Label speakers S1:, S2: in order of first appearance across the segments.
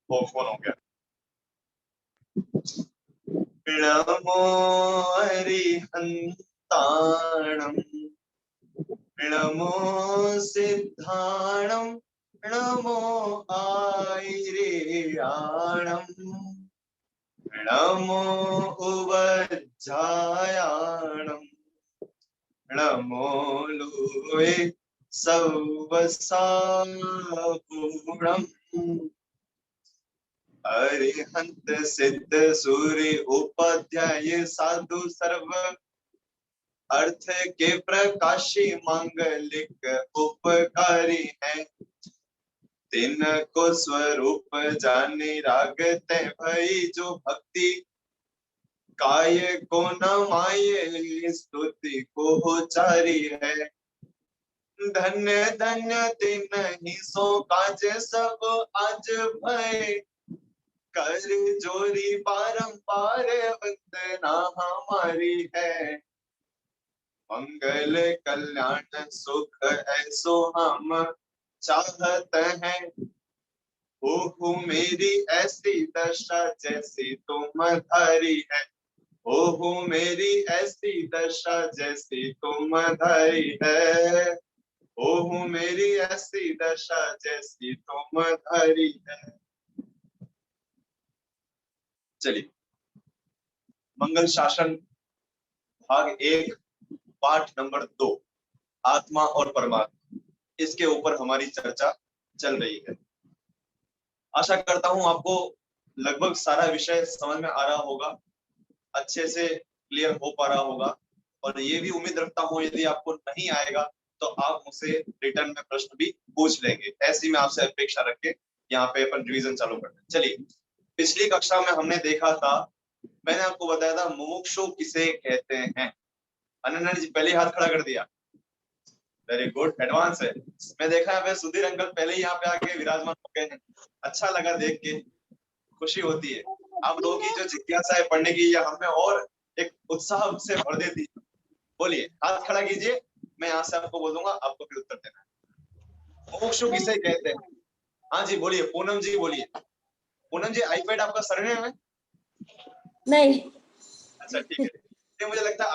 S1: वो फोन हो गया। नमो अरिहंताणं नमो सिद्धाणं नमो आयर्याणं नमो उवज्जायाणं नमो लुवे सवसापूर्णम् अरिहंत सिद्ध सूर्य उपाध्याय साधु सर्व अर्थ के प्रकाशी मांगलिक उपकारी है। तिनको स्वरूप जाने रागते भई जो भक्ति काय को न माये स्तुति को उचारी है। धन्य धन्य तिन्हि सो काज सब आज भय कर जोरी बारंबार वंदना हमारी है। मंगल कल्याण सुख ऐसो हम चाहत हैं। ओहो मेरी ऐसी दशा जैसी तुम धारी है। ओहो मेरी ऐसी दशा जैसी तुम धारी है। ओहो मेरी ऐसी दशा जैसी तुम धारी है। चलिए, मंगल शासन भाग 1 पाठ नंबर 2 आत्मा और परमात्मा, इसके ऊपर हमारी चर्चा चल रही है। आशा करता हूं आपको लगभग सारा विषय समझ में आ रहा होगा, अच्छे से क्लियर हो पा रहा होगा। और ये भी उम्मीद रखता हूं यदि आपको नहीं आएगा तो आप मुझसे रिटर्न में प्रश्न भी पूछ लेंगे। ऐसी मैं आपसे अपेक्षा रख के यहाँ पे अपन रिवीजन चालू करते हैं। चलिए, पिछली कक्षा में हमने देखा था, मैंने आपको बताया था मुमुक्षु किसे कहते हैं। अनन्या जी पहले हाथ खड़ा कर दिया, वेरी गुड, एडवांस है। मैं देखा है सुधीर अंकल पहले ही यहाँ पे आके विराजमान हो गए हैं। अच्छा लगा देख के, खुशी होती है। आप लोगों की जो जिज्ञासा है पढ़ने की, या हमें और एक उत्साह से भर देती है। बोलिए, हाथ खड़ा कीजिए, मैं यहाँ से आपको बोलूंगा, आपको फिर उत्तर देना है। मुमुक्षु किसे कहते हैं? हाँ जी बोलिए, पूनम जी बोलिए। पूनम जी, आईपैड आपका सरनेम है? नहीं। अच्छा ठीक है। तो मुझे लगता है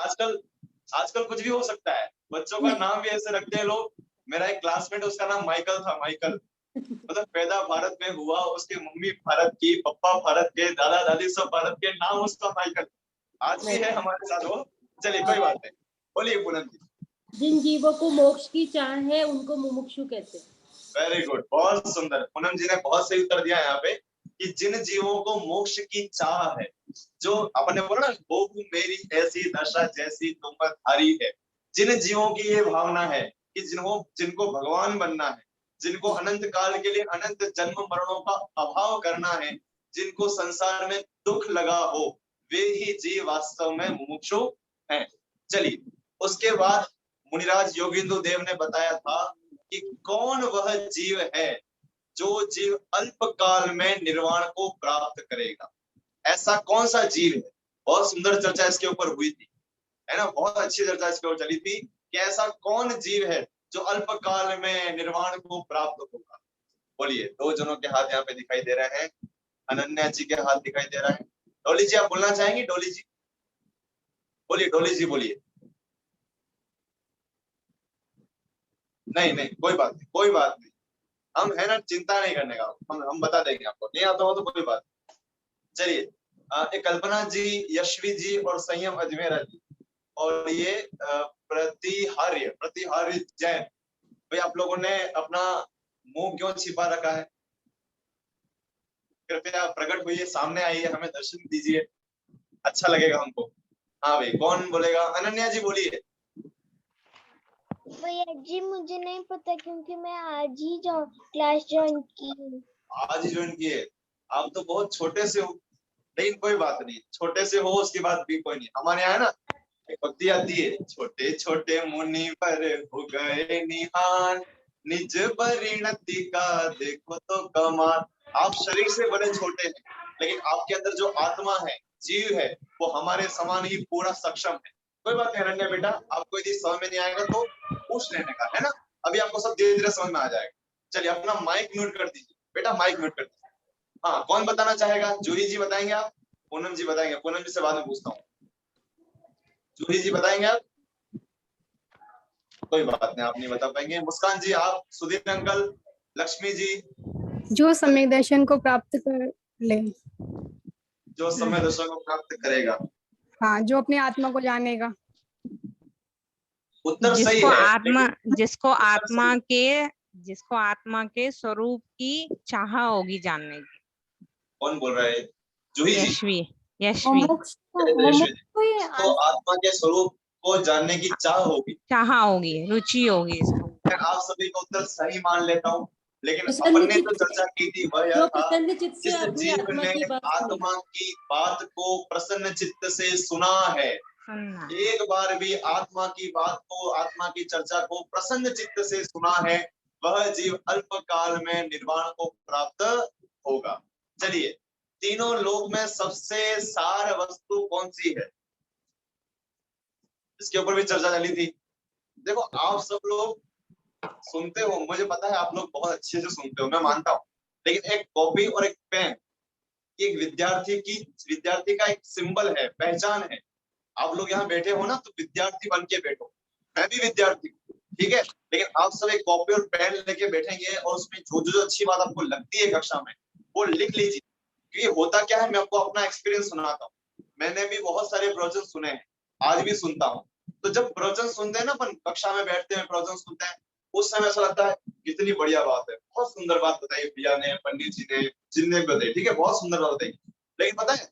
S1: आजकल कुछ भी हो सकता है। बच्चों का नाम भी ऐसे रखते हैं लोग। मेरा एक क्लासमेट, उसका नाम माइकल था। माइकल मतलब पैदा भारत में हुआ, उसके मम्मी भारत की, पापा भारत के, दादा दादी सब भारत के, नाम उसका माइकल। आज भी है हमारे साथ वो। चलिए कोई बात नहीं, बोलिए पूनम जी।
S2: जिन जीवों को मोक्ष की चाह है उनको मुमुक्षु कहते हैं।
S1: वेरी गुड, बहुत सुंदर। पूनम जी ने बहुत सही उत्तर दिया यहाँ पे कि जिन जीवों को मोक्ष की चाह है, जो अपन ने बोला ना, वो मेरी ऐसी दशा जैसी तुम धारी है। जिन जीवों की ये भावना है कि जिनको भगवान बनना है, जिनको अनंत काल के लिए अनंत जन्म मरणों का अभाव करना है, जिनको संसार में दुख लगा हो, वे ही जीव वास्तव में मुमुक्षु हैं। चलिए, उसके बाद मुनिराज योगेंद्र देव ने बताया था कि कौन वह जीव है जो जीव अल्प काल में निर्वाण को प्राप्त करेगा। ऐसा कौन सा जीव है? बहुत सुंदर चर्चा इसके ऊपर हुई थी, है ना। बहुत अच्छी चर्चा इसके ऊपर चली थी कि ऐसा कौन जीव है जो अल्प काल में निर्वाण को प्राप्त होगा। बोलिए, 2 जनों के हाथ यहाँ पे दिखाई दे रहे हैं। अनन्या जी के हाथ दिखाई दे रहा है। डोली जी, आप बोलना चाहेंगी? डोली जी बोलिए, डोली जी बोलिए। नहीं नहीं, कोई बात नहीं, कोई बात नहीं। हम है ना, चिंता नहीं करने का। हम बता देंगे आपको, नहीं आता हो तो कोई बात। चलिए, एक कल्पना जी, यशवी जी और संयम अजमेरा जी, और ये प्रतिहार्य जैन। भाई, आप लोगों ने अपना मुंह क्यों छिपा रखा है? कृपया प्रकट हुई, सामने आइए, हमें दर्शन दीजिए, अच्छा लगेगा हमको। हाँ भाई, कौन बोलेगा? अनन्या जी बोलिए।
S3: भैया जी मुझे नहीं पता, क्योंकि मैं आज ही क्लास ज्वाइन की हूँ।
S1: आज ही ज्वाइन किए? आप तो बहुत छोटे से हो। लेकिन कोई बात नहीं, छोटे से हो उसकी बात भी कोई नहीं। हमारे यहाँ है ना एक भक्ति आती है, छोटे छोटे मुनि पर हो गए निहान, निज परिणति का देखो तो कमाल। आप शरीर से बड़े छोटे हैं, लेकिन आपके अंदर जो आत्मा है, जीव है, वो हमारे समान ही पूरा सक्षम है। कोई बात नहीं अनन्या बेटा, आपको यदि समझ में नहीं आएगा तो पूछ लेने का, है ना। अभी आपको सब धीरे धीरे समझ में आ जाएगा। चलिए, अपना माइक म्यूट कर दीजिए बेटा, माइक म्यूट कर दीजिए। हाँ, कौन बताना चाहेगा? जूही जी बताएंगे आप? पूनम जी बताएंगे? पूनम जी से बाद में पूछता हूँ। जूही जी बताएंगे आप? कोई बात नहीं, आप नहीं बता पाएंगे। मुस्कान जी आप? सुधीर अंकल? लक्ष्मी जी?
S4: जो सम्यक दर्शन को प्राप्त कर ले।
S1: जो समय दर्शन को प्राप्त करेगा।
S4: हाँ, जो अपनी आत्मा को जानेगा।
S1: उत्तर सही
S5: जिसको
S1: है,
S5: आत्मा
S1: लेकिन
S5: जिसको
S1: उत्तर
S5: आत्मा
S1: सही है।
S5: के जिसको आत्मा के स्वरूप की चाह होगी जानने की।
S1: कौन बोल रहा है? जूही जी?
S5: यशवी यशवी
S2: मुमुक्ष
S1: यशवी जी।
S2: को ही
S1: जिसको आत्मा के स्वरूप को जानने की चाह होगी,
S5: चाह होगी, रुचि होगी इसको।
S1: मैं आप सभी का उत्तर सही मान लेता हूँ, लेकिन
S2: प्रसन्न
S1: अपन ने
S2: चित्त
S1: जो चर्चा की थी वह
S2: जो
S1: यह था,
S2: प्रसन्न चित्त से
S1: जिस
S2: अपनी
S1: जीव
S2: आत्मा
S1: ने
S2: की बात सुनी।
S1: आत्मा की बात को प्रसन्न चित्त से सुना है,
S5: सुनना
S1: एक बार भी आत्मा की बात को, आत्मा की चर्चा को प्रसन्न चित्त से सुना है, वह जीव अल्प काल में निर्वाण को प्राप्त होगा। चलिए, तीनों लोक में सबसे सार वस्तु कौन सी है? इसके ऊपर भी चर्चा चली थी। देखो, आप सब लोग सुनते हो, मुझे पता है आप लोग बहुत अच्छे से सुनते हो, मैं मानता हूँ, लेकिन एक कॉपी और एक पेन एक विद्यार्थी का एक सिंबल है, पहचान है। आप लोग यहाँ बैठे हो ना, तो विद्यार्थी बन के बैठो। मैं भी विद्यार्थी हूँ, ठीक है, लेकिन आप सब एक कॉपी और पेन लेके बैठेंगे और उसमें जो जो अच्छी बात आपको लगती है कक्षा में वो लिख लीजिए। क्योंकि होता क्या है, मैं आपको अपना एक्सपीरियंस सुनाता हूँ। मैंने भी बहुत सारे प्रवचन सुने हैं, आज भी सुनता हूँ। तो जब प्रवचन सुनते हैं ना, अपन कक्षा में बैठते हैं, प्रवचन सुनते हैं, उस समय ऐसा लगता है कितनी बढ़िया बात है, बहुत सुंदर बात बताई भैया ने, पंडित जी ने, जिनने भी बताई, ठीक है, बहुत सुंदर बात बताई। लेकिन पता है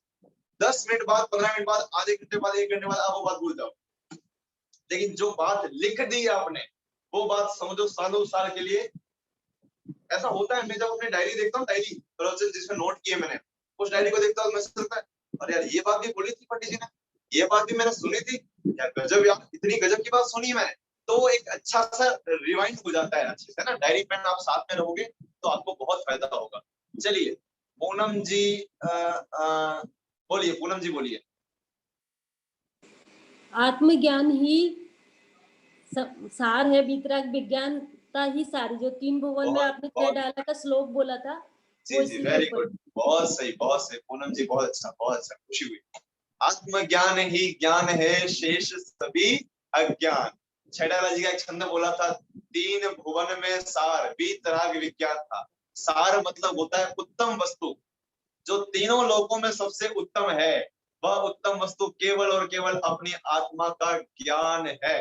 S1: 10 मिनट बाद, 15 मिनट बाद, आधे घंटे बाद, 1 घंटे बाद आप वो बात भूल जाओ। लेकिन जो बात लिख दी आपने, वो बात समझो सालों साल के लिए। ऐसा होता है, मैं जब अपनी डायरी देखता हूँ, डायरी प्रवचन जिसमें नोट किए मैंने, उस डायरी को देखता हूँ, मैं सोचता है अरे यार ये बात भी बोली थी पंडित जी ने, ये बात भी मैंने सुनी थी यार, गजब यार, इतनी गजब की बात सुनी मैंने। तो एक अच्छा सा रिवाइंड हो जाता है अच्छे से ना। डायरी पेन आप साथ में रहोगे तो आपको बहुत फायदा होगा। चलिए पूनम जी बोलिए, पूनम जी बोलिए।
S2: आत्मज्ञान ही सार है, वितराग विज्ञानता ही सार। जो 3 भुवन में आपने कह डाला का श्लोक बोला था, वो
S1: जी जी,
S2: इसी के
S1: वेरी
S2: ऊपर।
S1: गुड, बहुत सही, बहुत सही पूनम जी, बहुत अच्छा, बहुत अच्छा, खुशी हुई। आत्मज्ञान ही ज्ञान है, शेष सभी अज्ञान। छैडाला जी का एक छंद बोला था, 3 भुवन में सार वीतराग विज्ञान था। सार मतलब होता है उत्तम वस्तु। जो तीनों लोकों में सबसे उत्तम है, वह उत्तम वस्तु केवल और केवल अपनी आत्मा का ज्ञान है।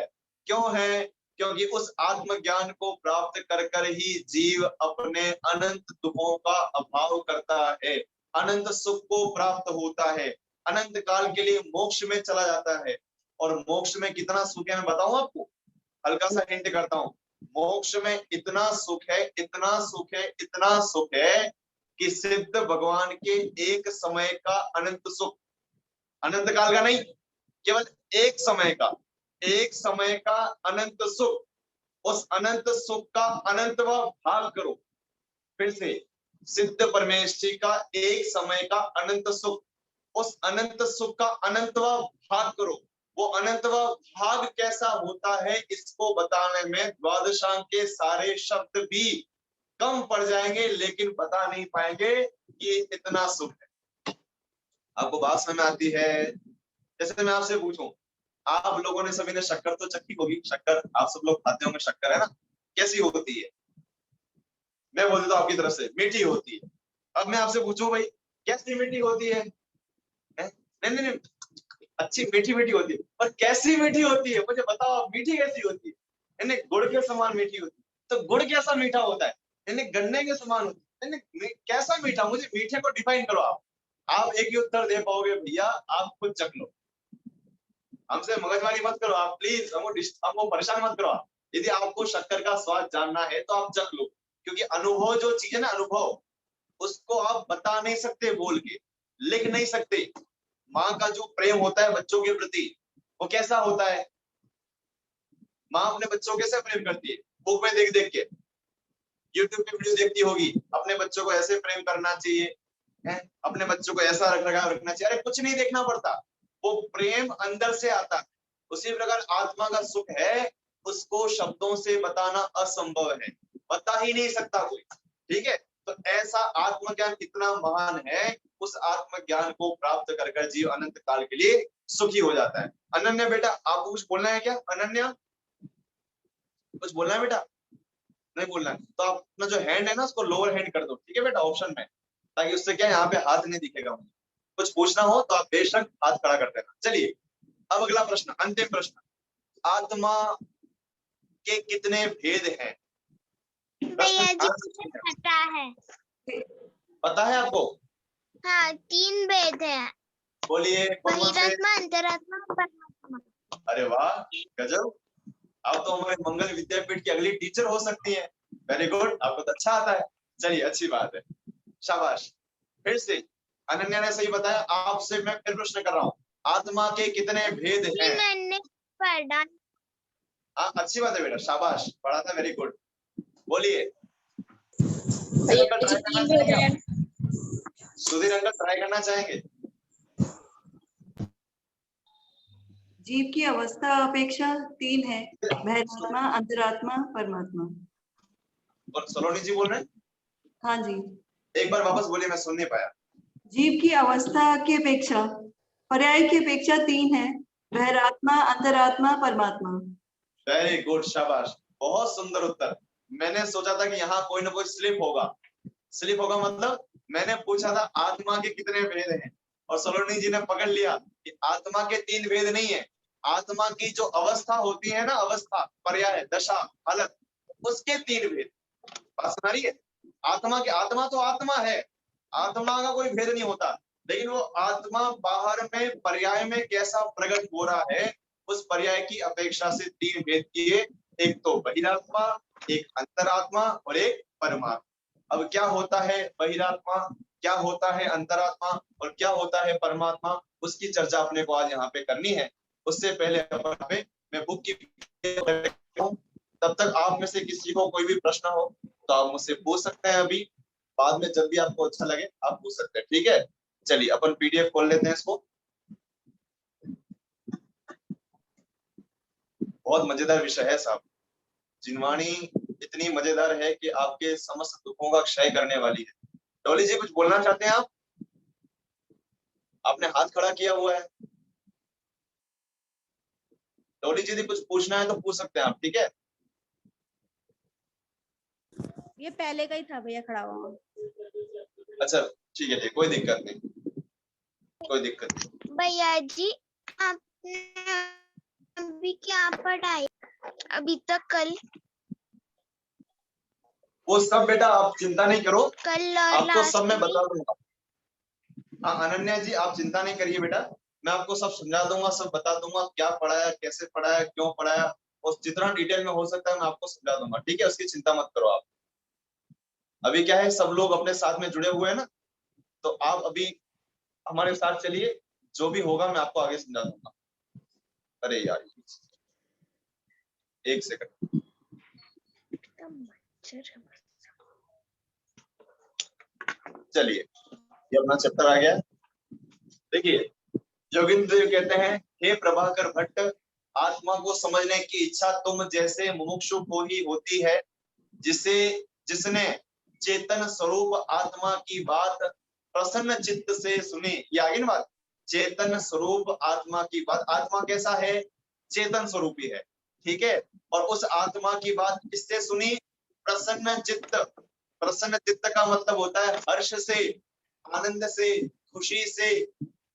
S1: क्यों है? क्योंकि उस आत्मज्ञान को प्राप्त कर कर ही जीव अपने अनंत दुखों का अभाव करता है, अनंत सुख को प्राप्त होता है, अनंत काल के लिए मोक्ष में चला जाता है। और मोक्ष में कितना सुख है मैं बताऊं आपको, हल्का सा हिंट करता हूं। मोक्ष में इतना सुख है, इतना सुख है, इतना सुख है कि सिद्ध भगवान के एक समय का अनंत सुख, अनंत काल का नहीं, केवल एक समय का अनंत सुख, उस अनंत सुख का अनंतवा भाग करो। फिर से, सिद्ध परमेश्वर का एक समय का अनंत सुख, उस अनंत सुख का अनंतवा भाग करो। वो अनंतवा भाग कैसा होता है, इसको बताने में द्वादशांग के सारे शब्द भी कम पड़ जाएंगे, लेकिन बता नहीं पाएंगे कि इतना सुख है। आपको बात समझ में आती है? जैसे मैं आपसे पूछूं, आप लोगों ने सभी ने शक्कर तो चखी होगी, शक्कर आप सब लोग खाते होंगे, शक्कर है ना, कैसी होती है? मैं बोल देता हूं आपकी तरफ से, मीठी होती है। अब मैं आपसे पूछूं भाई, कैसी मीठी होती है? नहीं नहीं नहीं, अच्छी मीठी मीठी होती है, पर कैसी मीठी होती है मुझे बताओ आप, मीठी कैसी होती है? यानी गुड़ के समान मीठी होती है। तो गुड़ कैसा मीठा होता है? यानी गन्ने के समान होती है। यानी कैसा मीठा, मुझे मीठे को डिफाइन करो आप एक ही उत्तर दे पाओगे भैया, आप खुद चख लो, हमसे मगजमारी मत करो आप प्लीज, हमको परेशान मत करो आप। यदि आपको शक्कर का स्वाद जानना है तो आप चख लो, क्योंकि अनुभव जो चीज है ना, अनुभव, उसको आप बता नहीं सकते बोल के, लिख नहीं सकते। माँ का जो प्रेम होता है बच्चों के प्रति, वो कैसा होता है? माँ अपने बच्चों के कैसे प्रेम करती है? बुक में देख देख के, यूट्यूब पे वीडियो देखती होगी, अपने बच्चों को ऐसे प्रेम करना चाहिए है, अपने बच्चों को ऐसा रखना चाहिए। अरे कुछ नहीं देखना पड़ता, वो प्रेम अंदर से आता है। उसी प्रकार आत्मा का सुख है, उसको शब्दों से बताना असंभव है, बता ही नहीं सकता कोई, ठीक है। तो ऐसा आत्मज्ञान इतना महान है, उस आत्मज्ञान को प्राप्त कर कर जीव अनंत काल के लिए सुखी हो जाता है। अनन्या बेटा, आपको कुछ बोलना है क्या? अनन्या कुछ बोलना है बेटा? नहीं बोलना है तो आप अपना जो हैंड है ना उसको लोअर हैंड कर दो, ठीक है बेटा, ऑप्शन में, ताकि उससे क्या यहाँ पे हाथ नहीं दिखेगा मुझे। कुछ पूछना हो तो आप बेशक हाथ खड़ा कर देना। चलिए अब अगला प्रश्न, अंतिम प्रश्न, आत्मा के कितने भेद हैं?
S3: भैया जी
S1: ध्यान से
S3: मुझे
S1: सुनिए।
S3: पता है।
S1: पता है आपको?
S3: हाँ 3 भेद है,
S1: बोलिए कौन कौन से?
S3: बहिरात्मा, अंतरात्मा, परमात्मा।
S1: अरे वाह, गजब, आप तो हमारे मंगल विद्यापीठ की अगली टीचर हो सकती हैं। वेरी गुड, आपको तो अच्छा आता है। चलिए अच्छी बात है, शाबाश। फिर से अनन्या ने सही बताया। आपसे मैं फिर प्रश्न कर रहा हूँ, आत्मा के कितने भेद
S3: जी
S1: हैं?
S3: मैंने पढ़ा।
S1: अच्छी बात है बेटा, शाबाश, पढ़ा था, वेरी गुड। बोलिए, सुधीर
S4: भैया
S1: अंकल
S4: जी
S1: ट्राई करना
S4: 3 भेद
S1: चाहेंगे
S4: हैं।
S1: आप? सुधीर अंकल ट्राई करना चाहेंगे?
S6: जीव की अवस्था अपेक्षा 3 है, बहिरात्मा, अंतरात्मा, परमात्मा।
S1: और सलोनी जी बोल रहे हैं?
S6: हाँ जी,
S1: एक बार वापस बोलिए, मैं सुन नहीं पाया।
S6: जीव की अवस्था की अपेक्षा, पर्याय की अपेक्षा 3 है, बहिरात्मा, अंतरात्मा, परमात्मा।
S1: वेरी गुड, शाबाश, बहुत सुंदर उत्तर। मैंने सोचा था कि यहाँ कोई ना कोई स्लिप होगा। स्लिप होगा मतलब मैंने पूछा था आत्मा के कितने भेद हैं, और सलोनी जी ने पकड़ लिया कि आत्मा के 3 भेद नहीं है, आत्मा की जो अवस्था होती है ना, अवस्था, पर्याय, दशा, हालत, उसके 3 भेद। बात सुना रही है? आत्मा तो आत्मा है, आत्मा का कोई भेद नहीं होता, लेकिन वो आत्मा बाहर में पर्याय में कैसा प्रकट हो रहा है, उस पर्याय की अपेक्षा से 3 भेद किए, एक तो बहिरात्मा, एक अंतरात्मा और एक परमात्मा। अब क्या होता है बहिरात्मा, क्या होता है अंतरात्मा और क्या होता है परमात्मा, उसकी चर्चा अपने को आज यहाँ पे करनी है। उससे पहले मैं बुक की तब तक आप में से किसी को कोई भी प्रश्न हो तो आप मुझसे पूछ सकते हैं, अभी बाद में जब भी आपको अच्छा लगे आप पूछ सकते हैं, ठीक है? चलिए अपन पीडीएफ खोल लेते हैं इसको। बहुत मजेदार विषय है साहब, जिनवाणी इतनी मजेदार है कि आपके समस्त दुखों का क्षय करने वाली है। डॉली जी कुछ बोलना चाहते हैं आप? आपने हाथ खड़ा किया हुआ है। डॉली जी कुछ पूछना है तो पूछ सकते हैं आप, ठीक है?
S7: ये पहले का ही था भैया खड़ा हुआ।
S1: अच्छा ठीक है, कोई दिक्कत नहीं, कोई दिक्कत नहीं।
S3: भैया जी आपने अभी क्या पढ़ाई अभी तक? कल
S1: वो सब बेटा आप चिंता नहीं करो,
S3: कल
S1: आपको सब मैं
S3: लास्ट
S1: बता दूंगा। हाँ अनन्या जी आप चिंता नहीं करिए बेटा, मैं आपको सब समझा दूंगा, सब बता दूंगा, क्या पढ़ाया, कैसे पढ़ाया, क्यों पढ़ाया, और जितना डिटेल में हो सकता है मैं आपको समझा दूंगा, ठीक है? उसकी चिंता मत करो आप। अभी क्या है, सब लोग अपने साथ में जुड़े हुए हैं ना, तो आप अभी हमारे साथ चलिए, जो भी होगा मैं आपको आगे समझा दूंगा। अरे यार एक सेकंड, चलिए ये अपना चैप्टर आ गया। देखिए जोगिंद्र देव कहते हैं, हे प्रभाकर भट्ट, आत्मा को समझने की इच्छा तुम जैसे मुमुक्षु को ही होती है, जिसने चेतन स्वरूप आत्मा की बात प्रसन्न चित्त से सुनी। ये आगे ना बात, चेतन स्वरूप आत्मा की बात, आत्मा कैसा है? चेतन स्वरूपी है, ठीक है? और उस आत्मा की बात किससे सुनी? प्रसन्न चित्त। प्रसन्न चित्त का मतलब होता है हर्ष से, आनंद से, खुशी से,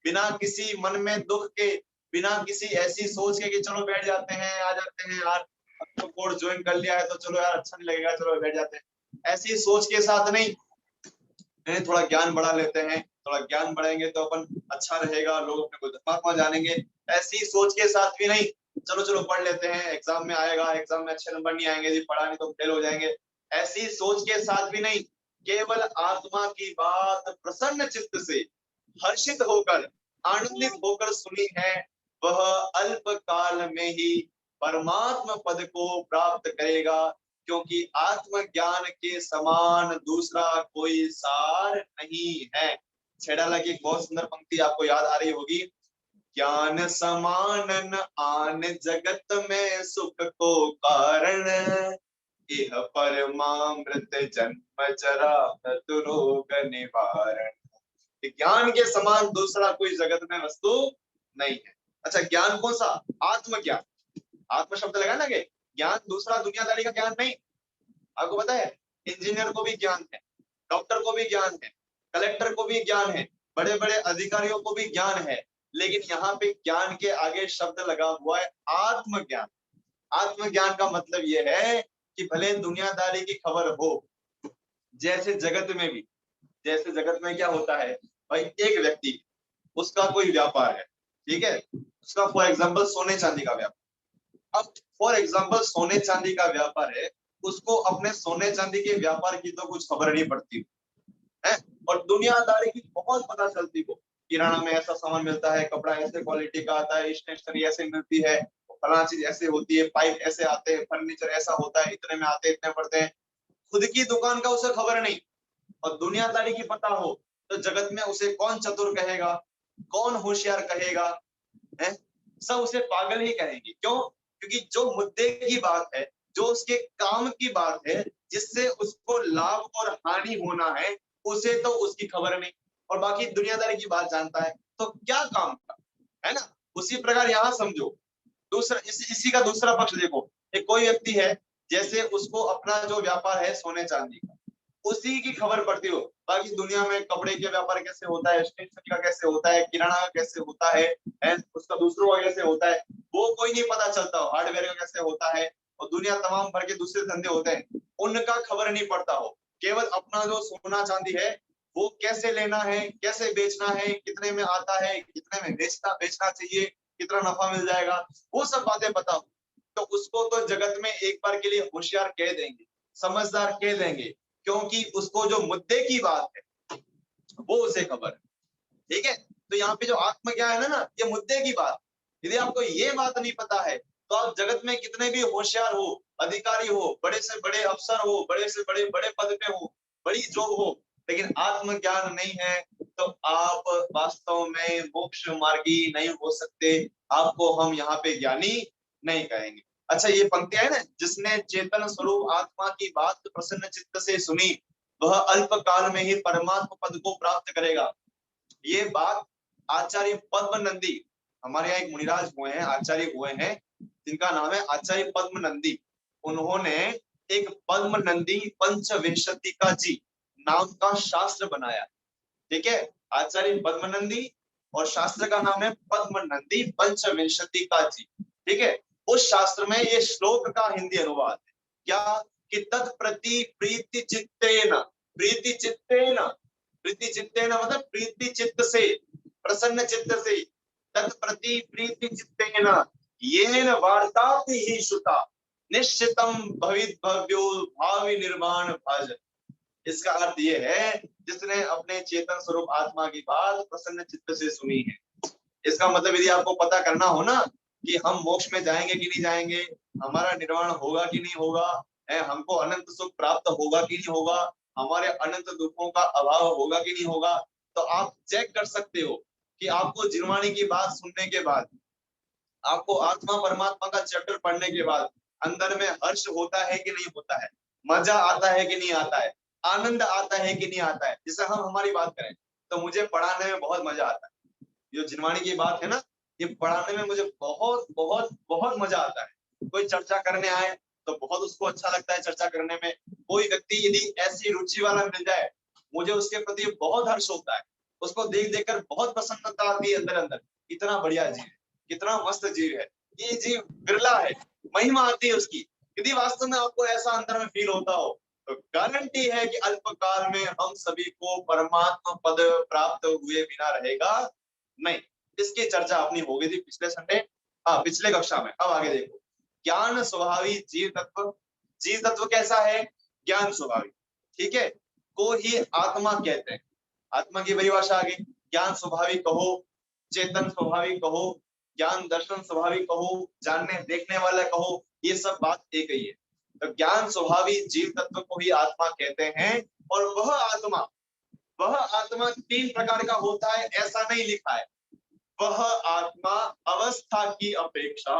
S1: बिना किसी मन में दुख के, बिना किसी ऐसी सोच के कि चलो बैठ जाते हैं, आ जाते हैं यार, अब तो कोर्स ज्वाइन कर लिया है तो चलो यार अच्छा नहीं लगेगा, चलो बैठ जाते हैं, ऐसी सोच के साथ नहीं, थोड़ा ज्ञान बढ़ा लेते हैं, थोड़ा ज्ञान बढ़ाएंगे तो अपन अच्छा रहेगा, लोग अपने को धर्मात्मा जानेंगे, ऐसी सोच के साथ भी नहीं, चलो चलो पढ़ लेते हैं, एग्जाम में आएगा, एग्जाम में अच्छे नंबर नहीं आएंगे जी, पढ़ा नहीं तो फेल हो जाएंगे, ऐसी सोच के साथ भी नहीं, केवल आत्मा की बात प्रसन्न चित्त से, हर्षित होकर, आनंदित होकर सुनी है, वह अल्प काल में ही परमात्मा पद को प्राप्त करेगा, क्योंकि आत्मज्ञान के समान दूसरा कोई सार नहीं है। छेड़ाला की एक बहुत सुंदर पंक्ति आपको याद आ रही होगी, ज्ञान समान न आन जगत में सुख को कारण, इह परमामृत जन्म जरा मृत्यु रोग निवारण। ज्ञान के समान दूसरा कोई जगत में वस्तु नहीं है। अच्छा, ज्ञान कौन सा? आत्मज्ञान। आत्म शब्द लगा ना, कि ज्ञान दूसरा दुनियादारी का ज्ञान नहीं। आपको पता है इंजीनियर को भी ज्ञान है, डॉक्टर को भी ज्ञान है, कलेक्टर को भी ज्ञान है, बड़े बड़े अधिकारियों को भी ज्ञान है, लेकिन यहाँ पे ज्ञान के आगे शब्द लगा हुआ है आत्मज्ञान। आत्मज्ञान का मतलब यह है कि भले दुनियादारी की खबर हो, जैसे जगत में भी, जैसे जगत में क्या होता है भाई, एक व्यक्ति उसका कोई व्यापार है, ठीक है, उसका फॉर एग्जांपल सोने चांदी का व्यापार। अब फॉर एग्जांपल सोने चांदी का व्यापार है, उसको अपने सोने चांदी के व्यापार की तो कुछ खबर नहीं पड़ती है, और दुनियादारी की बहुत पता चलती हो। किराना में ऐसा सामान मिलता है, कपड़ा ऐसे क्वालिटी का आता है, स्टेशनरी ऐसे मिलती है, फलाना चीज ऐसे होती है, पाइप ऐसे आते हैं, फर्नीचर ऐसा होता है, इतने में आते हैं, इतने पड़ते हैं। खुद की दुकान का उसे खबर नहीं और दुनियादारी की पता हो, तो जगत में उसे कौन चतुर कहेगा, कौन होशियार कहेगा, है? सब उसे पागल ही कहेंगे। क्यों? क्योंकि जो मुद्दे की बात है, जो उसके काम की बात है, जिससे उसको लाभ और हानि होना है, उसे तो उसकी खबर नहीं, और बाकी दुनियादारी की बात जानता है, तो क्या काम का, है ना। उसी प्रकार यहाँ समझो, दूसरा इसी का दूसरा पक्ष देखो। एक कोई व्यक्ति है, जैसे उसको अपना जो व्यापार है सोने चांदी का, उसी की खबर पड़ती हो, बाकी दुनिया में कपड़े के व्यापार कैसे होता है, स्टेशनरी का कैसे होता है, किराना का कैसे होता है, उसका दूसरों का कैसे होता है, वो कोई नहीं पता चलता हो, हार्डवेयर का कैसे होता है, और दुनिया तमाम भर के दूसरे धंधे होते हैं, उनका खबर नहीं पड़ता हो। केवल अपना जो सोना चांदी है, वो कैसे लेना है, कैसे बेचना है, कितने में आता है, कितने में बेचना चाहिए, कितना नफा मिल जाएगा, वो सब बातें पता हो, तो उसको तो जगत में एक बार के लिए होशियार कह देंगे, समझदार कह देंगे, क्योंकि उसको जो मुद्दे की बात है वो उसे खबर है, ठीक है। तो यहाँ पे जो आत्मज्ञान है ना, ये मुद्दे की बात। यदि आपको ये बात नहीं पता है, तो आप जगत में कितने भी होशियार हो, अधिकारी हो, बड़े से बड़े अफसर हो, बड़े से बड़े बड़े पद पे हो, बड़ी जॉब हो, लेकिन आत्मज्ञान नहीं है, तो आप वास्तव में मोक्ष मार्गी नहीं हो सकते। आपको हम यहाँ पे ज्ञानी नहीं कहेंगे। अच्छा, ये पंक्तियां है ना, जिसने चेतन स्वरूप आत्मा की बात प्रसन्न चित्त से सुनी, वह अल्प काल में ही परमात्मा पद को प्राप्त करेगा। ये बात आचार्य पद्म नंदी, हमारे यहाँ एक मुनिराज हुए हैं, आचार्य हुए हैं, जिनका नाम है आचार्य पद्म नंदी। उन्होंने एक पद्म नंदी पंचविंशति जी नाम का शास्त्र बनाया, ठीक है। आचार्य पद्म नंदी और शास्त्र का नाम है पद्म नंदी पंचविंशति जी, ठीक है। उस शास्त्र में ये श्लोक का हिंदी अनुवाद है क्या, कि तत्प्रति प्रीति चित्तेन, प्रीति चित्तेन, प्रीति चित्तेन मतलब प्रीति चित्त से, प्रसन्न चित्त से, तत्प्रति प्रीति चित्तेन येन वार्तापि ही श्रुता निश्चितम भवित भव्यो भावी निर्वाण भज। इसका अर्थ ये है, जिसने अपने चेतन स्वरूप आत्मा की बात प्रसन्न चित्त से सुनी है। इसका मतलब यदि आपको पता करना हो ना कि हम मोक्ष में जाएंगे कि नहीं जाएंगे, हमारा निर्वाण होगा कि नहीं होगा, हमको अनंत सुख प्राप्त होगा कि नहीं होगा, हमारे अनंत दुखों का अभाव होगा कि नहीं होगा, तो आप चेक कर सकते हो कि आपको जिनवाणी की बात सुनने के बाद, आपको आत्मा परमात्मा का चैप्टर पढ़ने के बाद अंदर में हर्ष होता है कि नहीं होता है, मजा आता है कि नहीं आता है, आनंद आता है कि नहीं आता है। जैसे हम हमारी बात करें तो मुझे पढ़ाने में बहुत मजा आता है। जो जिनवाणी की बात है ना, ये पढ़ाने में मुझे बहुत बहुत बहुत मजा आता है। कोई चर्चा करने आए तो बहुत उसको अच्छा लगता है चर्चा करने में। कोई व्यक्ति यदि ऐसी रुचि वाला मिल जाए, मुझे उसके प्रति बहुत हर्ष होता है, उसको देख देखकर बहुत प्रसन्नता आती है अंदर अंदर। इतना बढ़िया जीव है, कितना मस्त जीव है, ये जीव बिरला है, महिमा आती है उसकी। यदि वास्तव में आपको ऐसा अंदर में फील होता हो, तो गारंटी है कि अल्पकाल में हम सभी को परमात्मा पद प्राप्त हुए बिना रहेगा नहीं। इसकी चर्चा अपनी हो गई थी पिछले संडे, पिछले कक्षा में। अब आगे देखो, ज्ञान स्वभावी जीव तत्व। जीव तत्व कैसा है? ज्ञान स्वभावी, ठीक है, को ही आत्मा कहते हैं। आत्मा की परिभाषा आगे, ज्ञान स्वभावी कहो, चेतन स्वभावी कहो, ज्ञान दर्शन स्वभावी कहो, जानने देखने वाला कहो, ये सब बात एक ही है। तो ज्ञान स्वभावी जीव तत्व को ही आत्मा कहते हैं। और वह आत्मा 3 प्रकार का होता है ऐसा नहीं लिखा है। वह आत्मा अवस्था की अपेक्षा,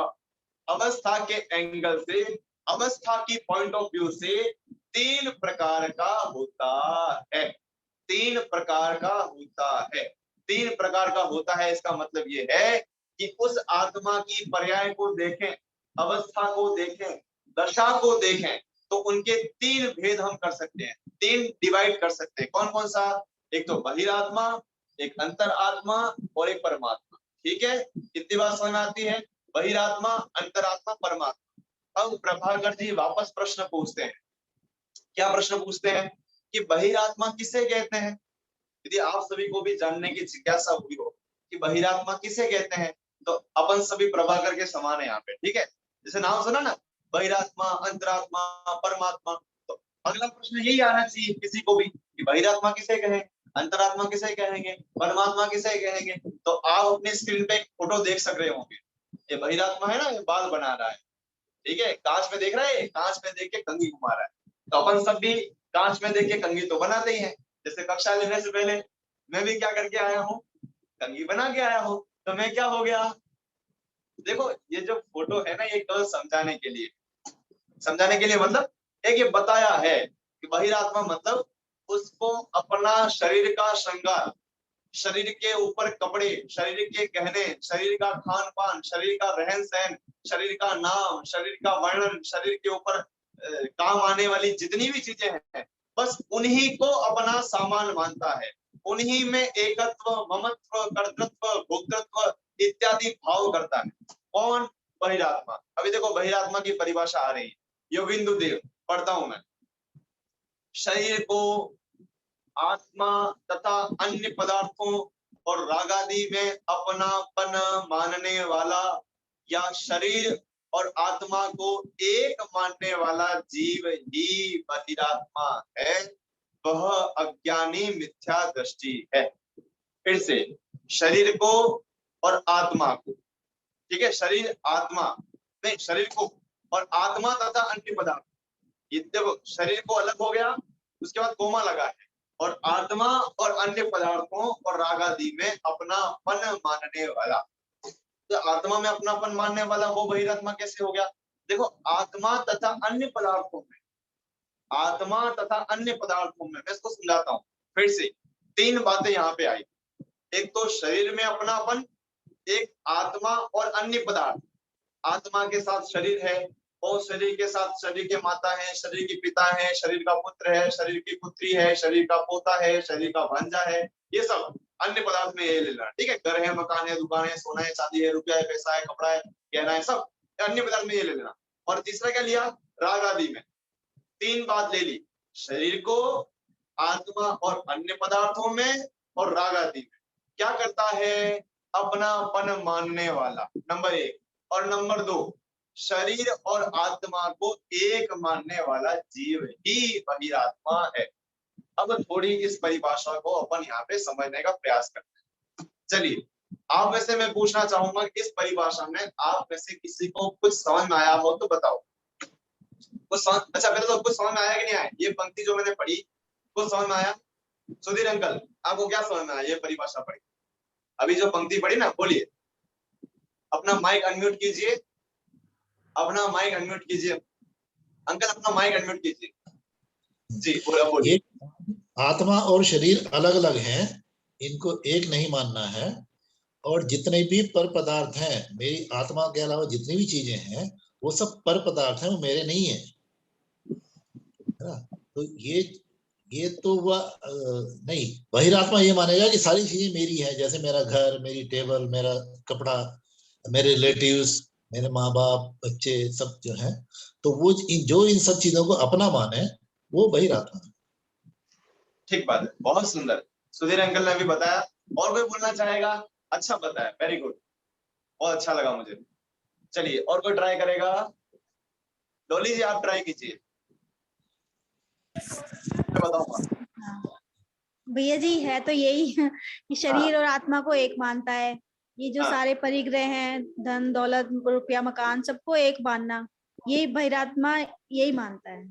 S1: अवस्था के एंगल से अवस्था की पॉइंट ऑफ व्यू से 3 प्रकार का होता है। 3 प्रकार का होता है। 3 प्रकार का होता है, इसका मतलब ये है कि उस आत्मा की पर्याय को देखें, अवस्था को देखें, दशा को देखें, तो उनके 3 भेद हम कर सकते हैं, 3 डिवाइड कर सकते हैं। कौन कौन सा? एक तो बहिरात्मा, एक अंतरात्मा और एक परमात्मा। ठीक है, कितनी बात समझ में आती है? बहिरात्मा, अंतरात्मा, परमात्मा। अब प्रभाकर जी वापस प्रश्न पूछते हैं। क्या प्रश्न पूछते हैं? कि बहिरात्मा किसे कहते हैं? यदि आप सभी को भी जानने की जिज्ञासा हुई हो कि बहिरात्मा किसे कहते हैं, तो अपन सभी प्रभाकर के समान है यहाँ पे। ठीक है, जैसे नाम सुना ना, बहिरात्मा, अंतरात्मा, परमात्मा, तो अगला प्रश्न यही आना चाहिए किसी को भी कि बहिरात्मा किसे कहें, अंतरात्मा किसे कहेंगे, परमात्मा किसे कहेंगे। तो आप अपनी स्क्रीन पे एक फोटो देख सक रहे होंगे। ये बहिरात्मा है ना, ये बाल बना रहा है। ठीक है, कांच में देख रहा है, कांच में देख के कंघी घुमा रहा है। तो अपन सब भी कांच में देख के कंघी तो बनाते ही हैं। जैसे कक्षा लेने से पहले मैं भी क्या करके आया हूँ, कंघी बना के आया हूँ। तो मैं क्या हो गया? देखो ये जो फोटो है ना, ये केवल समझाने के लिए, समझाने के लिए मतलब एक ये बताया है कि बहिरात्मा मतलब उसको अपना शरीर का श्रृंगार, शरीर के ऊपर कपड़े, शरीर के गहने, शरीर का खान पान, शरीर का रहन सहन, शरीर का नाम, शरीर का वर्णन, शरीर के ऊपर काम आने वाली जितनी भी चीजें हैं, बस उन्हीं को अपना सामान मानता है। उन्हीं में एकत्व, ममत्व, कर्तृत्व, भोक्तृत्व इत्यादि भाव करता है। कौन? बहिरात्मा। अभी देखो बहिरात्मा की परिभाषा आ रही है, योगिंदु देव पढ़ता हूं मैं। शरीर को आत्मा तथा अन्य पदार्थों और रागादि में अपनापन मानने वाला या शरीर और आत्मा को एक मानने वाला जीव ही बहिरात्मा है। वह अज्ञानी मिथ्या दृष्टि है। फिर से, शरीर को और आत्मा को, ठीक है, शरीर आत्मा नहीं, शरीर को और आत्मा तथा अन्य पदार्थ, ये देखो शरीर को अलग हो गया, उसके बाद कोमा लगा है, और आत्मा और अन्य पदार्थों और रागादि में अपनापन मानने वाला। तो आत्मा में अपनापन मानने वाला वो बहिरात्मा कैसे हो गया? देखो आत्मा तथा अन्य पदार्थों में, आत्मा तथा अन्य पदार्थों में, मैं इसको समझाता हूँ फिर से। 3 बातें यहाँ पे आई। एक तो शरीर में अपनापन, एक आत्मा और अन्य पदार्थ। आत्मा के साथ शरीर है और शरीर के साथ शरीर के माता है, शरीर के पिता है, शरीर का पुत्र है, शरीर की पुत्री है, शरीर का पोता है, शरीर का भांजा है, ये सब अन्य पदार्थ में ये ले लेना। ठीक है, घर है, मकान है, दुकान है, सोना है, चांदी है, रुपया है, पैसा है, कपड़ा है, गहना है, सब अन्य पदार्थ में ये ले लेना। और तीसरा क्या लिया? राग आदि में। 3 बात ले ली, शरीर को, आत्मा और अन्य पदार्थों में, और राग आदि में। क्या करता है? अपनापन मानने वाला, नंबर 1। और नंबर 2, शरीर और आत्मा को एक मानने वाला जीव ही बहिरात्मा है। अब थोड़ी इस परिभाषा को अपन यहाँ पे समझने का प्रयास करते हैं। चलिए, आप वैसे मैं पूछना चाहूंगा इस परिभाषा में आप वैसे किसी को कुछ समझ में आया हो तो बताओ। कुछ समझ, अच्छा पहले तो कुछ समझ में आया कि नहीं आया? ये पंक्ति जो मैंने पढ़ी कुछ समझ में आया? सुधीर अंकल, आपको क्या समझ में आया ये परिभाषा पढ़ी? अभी जो पंक्ति पढ़ी ना, बोलिए। अपना माइक अनम्यूट कीजिए, अपना माइक अनम्यूट कीजिए। अंकल अपना माइक अनम्यूट कीजिए। जी बोलिए।
S8: आत्मा और शरीर अलग अलग हैं, इनको एक नहीं मानना है। और जितने भी पर पदार्थ हैं, मेरी आत्मा के अलावा जितनी भी चीजें हैं वो सब पर पदार्थ हैं, वो मेरे नहीं है। तो ये तो वह नहीं, बहिरात्मा ये मानेगा कि सारी चीजें मेरी है, जैसे मेरा घर, मेरी टेबल, मेरा कपड़ा, मेरे रिलेटिव्स, मेरे माँ बाप, बच्चे सब जो हैं, तो वो जो इन सब चीजों को अपना माने वो बहिरात्मा है।
S1: ठीक बात है, बहुत सुंदर। सुधीर अंकल ने भी बताया। और कोई बोलना चाहेगा? अच्छा बताया, वेरी गुड, बहुत अच्छा लगा मुझे। चलिए, और कोई ट्राई करेगा? डोली जी आप ट्राई कीजिए, मैं बताऊंगा।
S7: भैया जी है तो यही कि शरीर और आत्मा को एक मानता है। ये जो सारे परिग्रह हैं, धन दौलत रुपया मकान, सबको एक मानना, ये बहिरात्मा यही मानता है।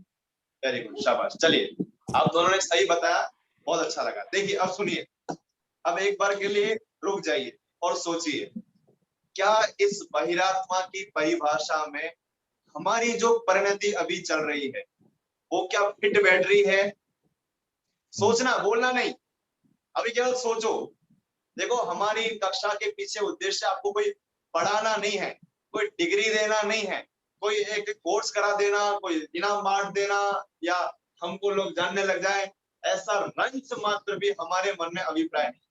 S1: वेरी गुड, शाबाश। चलिए, आप दोनों ने सही बताया, बहुत अच्छा लगा। देखिए अब सुनिए, अब एक बार के लिए रुक जाइए और सोचिए, क्या इस बहिरात्मा की परिभाषा में हमारी जो परिणति अभी चल रही है वो क्या फिट बैठ रही है? सोचना, बोलना नहीं, अभी केवल सोचो। देखो, हमारी कक्षा के पीछे उद्देश्य आपको कोई पढ़ाना नहीं है, कोई डिग्री देना नहीं है, कोई एक कोर्स करा देना, कोई इनाम बांट देना, या हमको लोग जानने लग जाए, ऐसा रंच मात्र भी हमारे मन में अभिप्राय नहीं।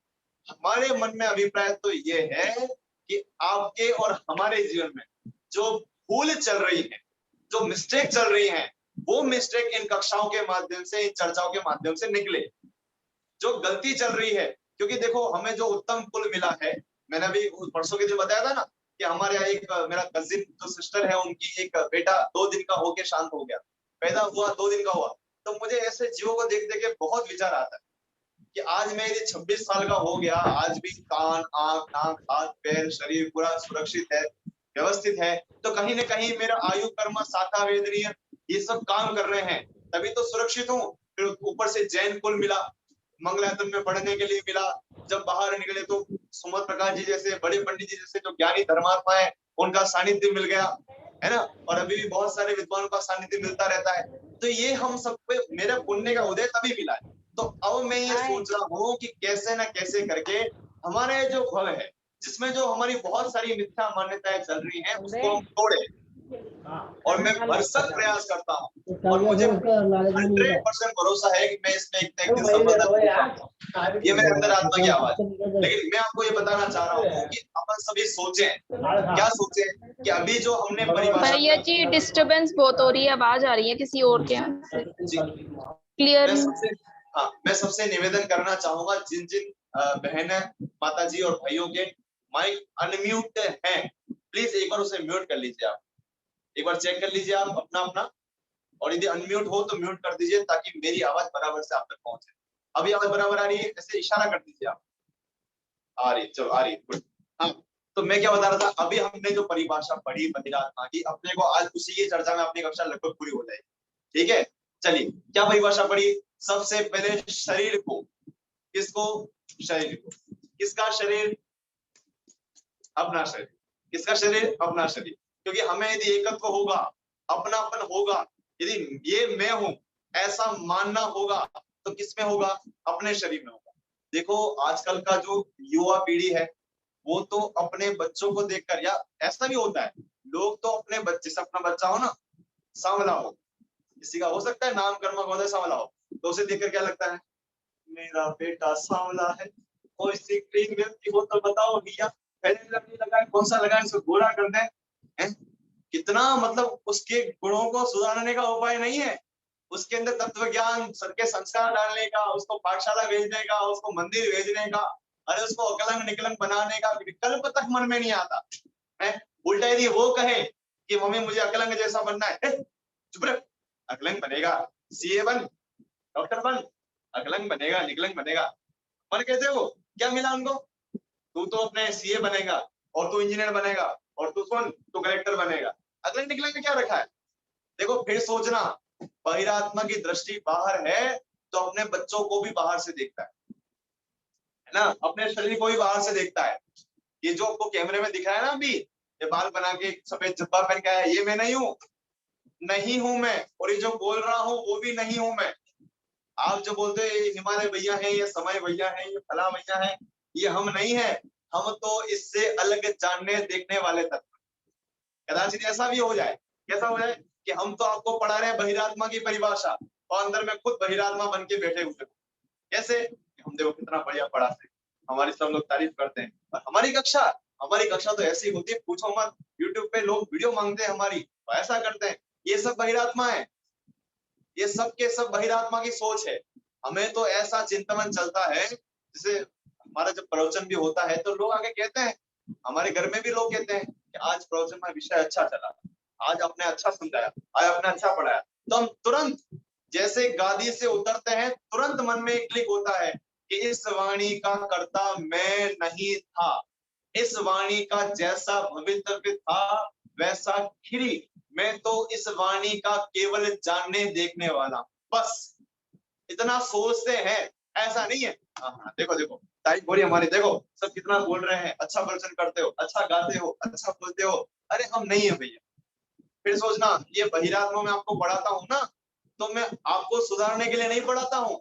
S1: हमारे मन में अभिप्राय तो ये है कि आपके और हमारे जीवन में जो भूल चल रही है, जो मिस्टेक चल रही है, वो मिस्टेक इन कक्षाओं के माध्यम से, इन चर्चाओं के माध्यम से निकले। जो गलती चल रही है, क्योंकि देखो हमें जो उत्तम कुल मिला है, मैंने अभी परसों के दिन बताया था ना कि हमारे यहाँ एक मेरा कजिन जो सिस्टर है, उनकी एक बेटा 2 दिन का होके शांत हो गया, पैदा हुआ 2 दिन का हुआ। तो मुझे ऐसे जीवों को देख देख के बहुत विचार आता है कि आज मैं यदि 26 साल का हो गया, आज भी कान, आंख, नाक, हाथ, पैर, शरीर पूरा सुरक्षित है, व्यवस्थित है, तो कहीं ना कहीं मेरा आयु, कर्म, शाखा, वेदनीय ये सब काम कर रहे हैं, तभी तो सुरक्षित हूँ। फिर ऊपर से जैन कुल मिला, मंगलायतन में पढ़ने के लिए मिला। जब बाहर निकले तो सुमत प्रकाश जी जैसे बड़े पंडित जी जैसे जो ज्ञानी धर्मात्मा है, उनका सानिध्य मिल गया, है ना। और अभी भी बहुत सारे विद्वानों का सानिध्य मिलता रहता है। तो ये हम सब पे मेरे पुण्य का उदय तभी मिला है। तो अब मैं ये सोच रहा हूँ कि कैसे न कैसे करके हमारे जो भव है, जिसमें जो हमारी बहुत सारी मिथ्या मान्यताएं चल रही हैं, उसको हम तोड़े। और मैं भरसक प्रयास करता हूँ और मुझे 100% भरोसा है कि मैं इसमें एक दिन सफलता पाऊंगा। ये मेरे अंदर आत्मा की आवाज है। लेकिन मैं आपको ये बताना चाह रहा हूँ कि अपन सभी सोचें, क्या सोचें कि अभी जो हमने परिभाषा,
S9: भैया जी डिस्टरबेंस बहुत हो रही है, आवाज आ रही है किसी और के यहाँ से, क्लियर।
S1: मैं सबसे निवेदन करना चाहूंगा, जिन जिन बहन माता जी और भाइयों के माइक अनम्यूट है, प्लीज एक बार उसे म्यूट कर लीजिए। आप एक बार चेक कर लीजिए आप अपना अपना, और यदि अनम्यूट हो तो म्यूट कर दीजिए ताकि मेरी आवाज बराबर से आप तक पहुंचे। अभी आवाज बराबर आ रही है? ऐसे इशारा कर दीजिए आप। आ रही, चलो आ रही, गुड। हाँ, तो मैं क्या बता रहा था, अभी हमने जो परिभाषा पढ़ी बहिरात्मा की, अपने को आज उसी की चर्चा में अपनी कक्षा लगभग पूरी हो जाएगी। ठीक है, चलिए क्या परिभाषा पढ़ी? सबसे पहले शरीर को, किसको? शरीर को। किसका शरीर? अपना शरीर। किसका शरीर? अपना शरीर। क्योंकि हमें यदि एकत्व होगा, अपनापन होगा, यदि ये मैं हूं ऐसा मानना होगा, तो किसमें होगा? अपने शरीर में होगा। देखो आजकल का जो युवा पीढ़ी है, वो तो अपने बच्चों को देखकर, या ऐसा भी होता है, लोग तो अपने बच्चे से, अपना बच्चा हो ना, सांवला हो, किसी का हो सकता है नाम कर्म गोदे सांवला हो, तो उसे देखकर क्या लगता है? मेरा बेटा सांवला है। कोई सी क्रीम मिलती हो तो बताओ भैया, पहले लगाए, कौन सा लगाए, इसको गोरा कर दे। कितना मतलब उसके गुणों को सुधारने का उपाय नहीं है, उसके अंदर तत्व ज्ञान के संस्कार डालने का, उसको पाठशाला भेजने का, उसको मंदिर भेजने का, अरे उसको अकलंग निकलंग बनाने का विकल्प तक मन में नहीं आता है। उल्टा यदि वो कहे कि मम्मी मुझे अकलंग जैसा बनना है, चुप रह, अकलंग बनेगा, सीए बन, डॉक्टर बन, अकलंग बनेगा, निकलंग बनेगा। मन कहते हो क्या मिला उनको? तू तो अपने सीए बनेगा, और तू इंजीनियर बनेगा, और तू सुन, तू कलेक्टर बनेगा। अगले निकलने में क्या रखा है? देखो फिर सोचना, बहिरात्मा की दृष्टि बाहर है तो अपने बच्चों को भी बाहर से देखता है ना, अपने शरीर को भी बाहर से देखता है। ये जो आपको कैमरे में दिख रहा है ना अभी, ये बाल बना के सफेद जब्बा पहन के आया, ये मैं नहीं हूँ, नहीं हूं मैं। और ये जो बोल रहा हूँ वो भी नहीं हूं मैं। आप जो बोलते हैं हिमालय भैया है, ये समय भैया है, ये फला भैया है, ये हम नहीं है। हम तो इससे अलग जानने देखने वाले तत्व। कदाचित ऐसा भी हो जाए, कैसा हो जाए कि हम तो आपको पढ़ा रहे हैं बहिरात्मा की परिभाषा, और अंदर में खुद बहिरात्मा बन के बैठे हुए। कैसे? हम देखो कितना बढ़िया पढ़ाते हैं, हमारी सब लोग तारीफ करते हैं। और हमारी कक्षा तो ऐसी होती है, पूछो मत। यूट्यूब पे लोग वीडियो मांगते हैं हमारी, तो ऐसा करते हैं। ये सब बहिरात्मा है, ये सब के सब बहिरात्मा की सोच है। हमें तो ऐसा चिंतन चलता है, जैसे हमारा जब प्रवचन भी होता है तो लोग आगे कहते हैं, हमारे घर में भी लोग कहते हैं कि आज प्रवचन में विषय अच्छा चला, आज आपने अच्छा समझाया, आज आपने अच्छा पढ़ाया। तो हम तुरंत जैसे गादी से उतरते हैं, तुरंत मन में एक क्लिक होता है कि इस वाणी का कर्ता मैं नहीं था, इस वाणी का जैसा भवितव्य था वैसा खिरी, मैं तो इस वाणी का केवल जानने देखने वाला, बस इतना सोचते हैं। ऐसा नहीं है। हाँ, देखो देखो तारीफ हो रही हमारी, देखो सब कितना बोल रहे हैं, अच्छा प्रवचन करते हो, अच्छा गाते हो, अच्छा बोलते हो। अरे हम नहीं है भैया, फिर सोचना ये बहिरात्मा में आपको पढ़ाता हूँ ना, तो मैं आपको सुधारने के लिए नहीं पढ़ाता हूँ।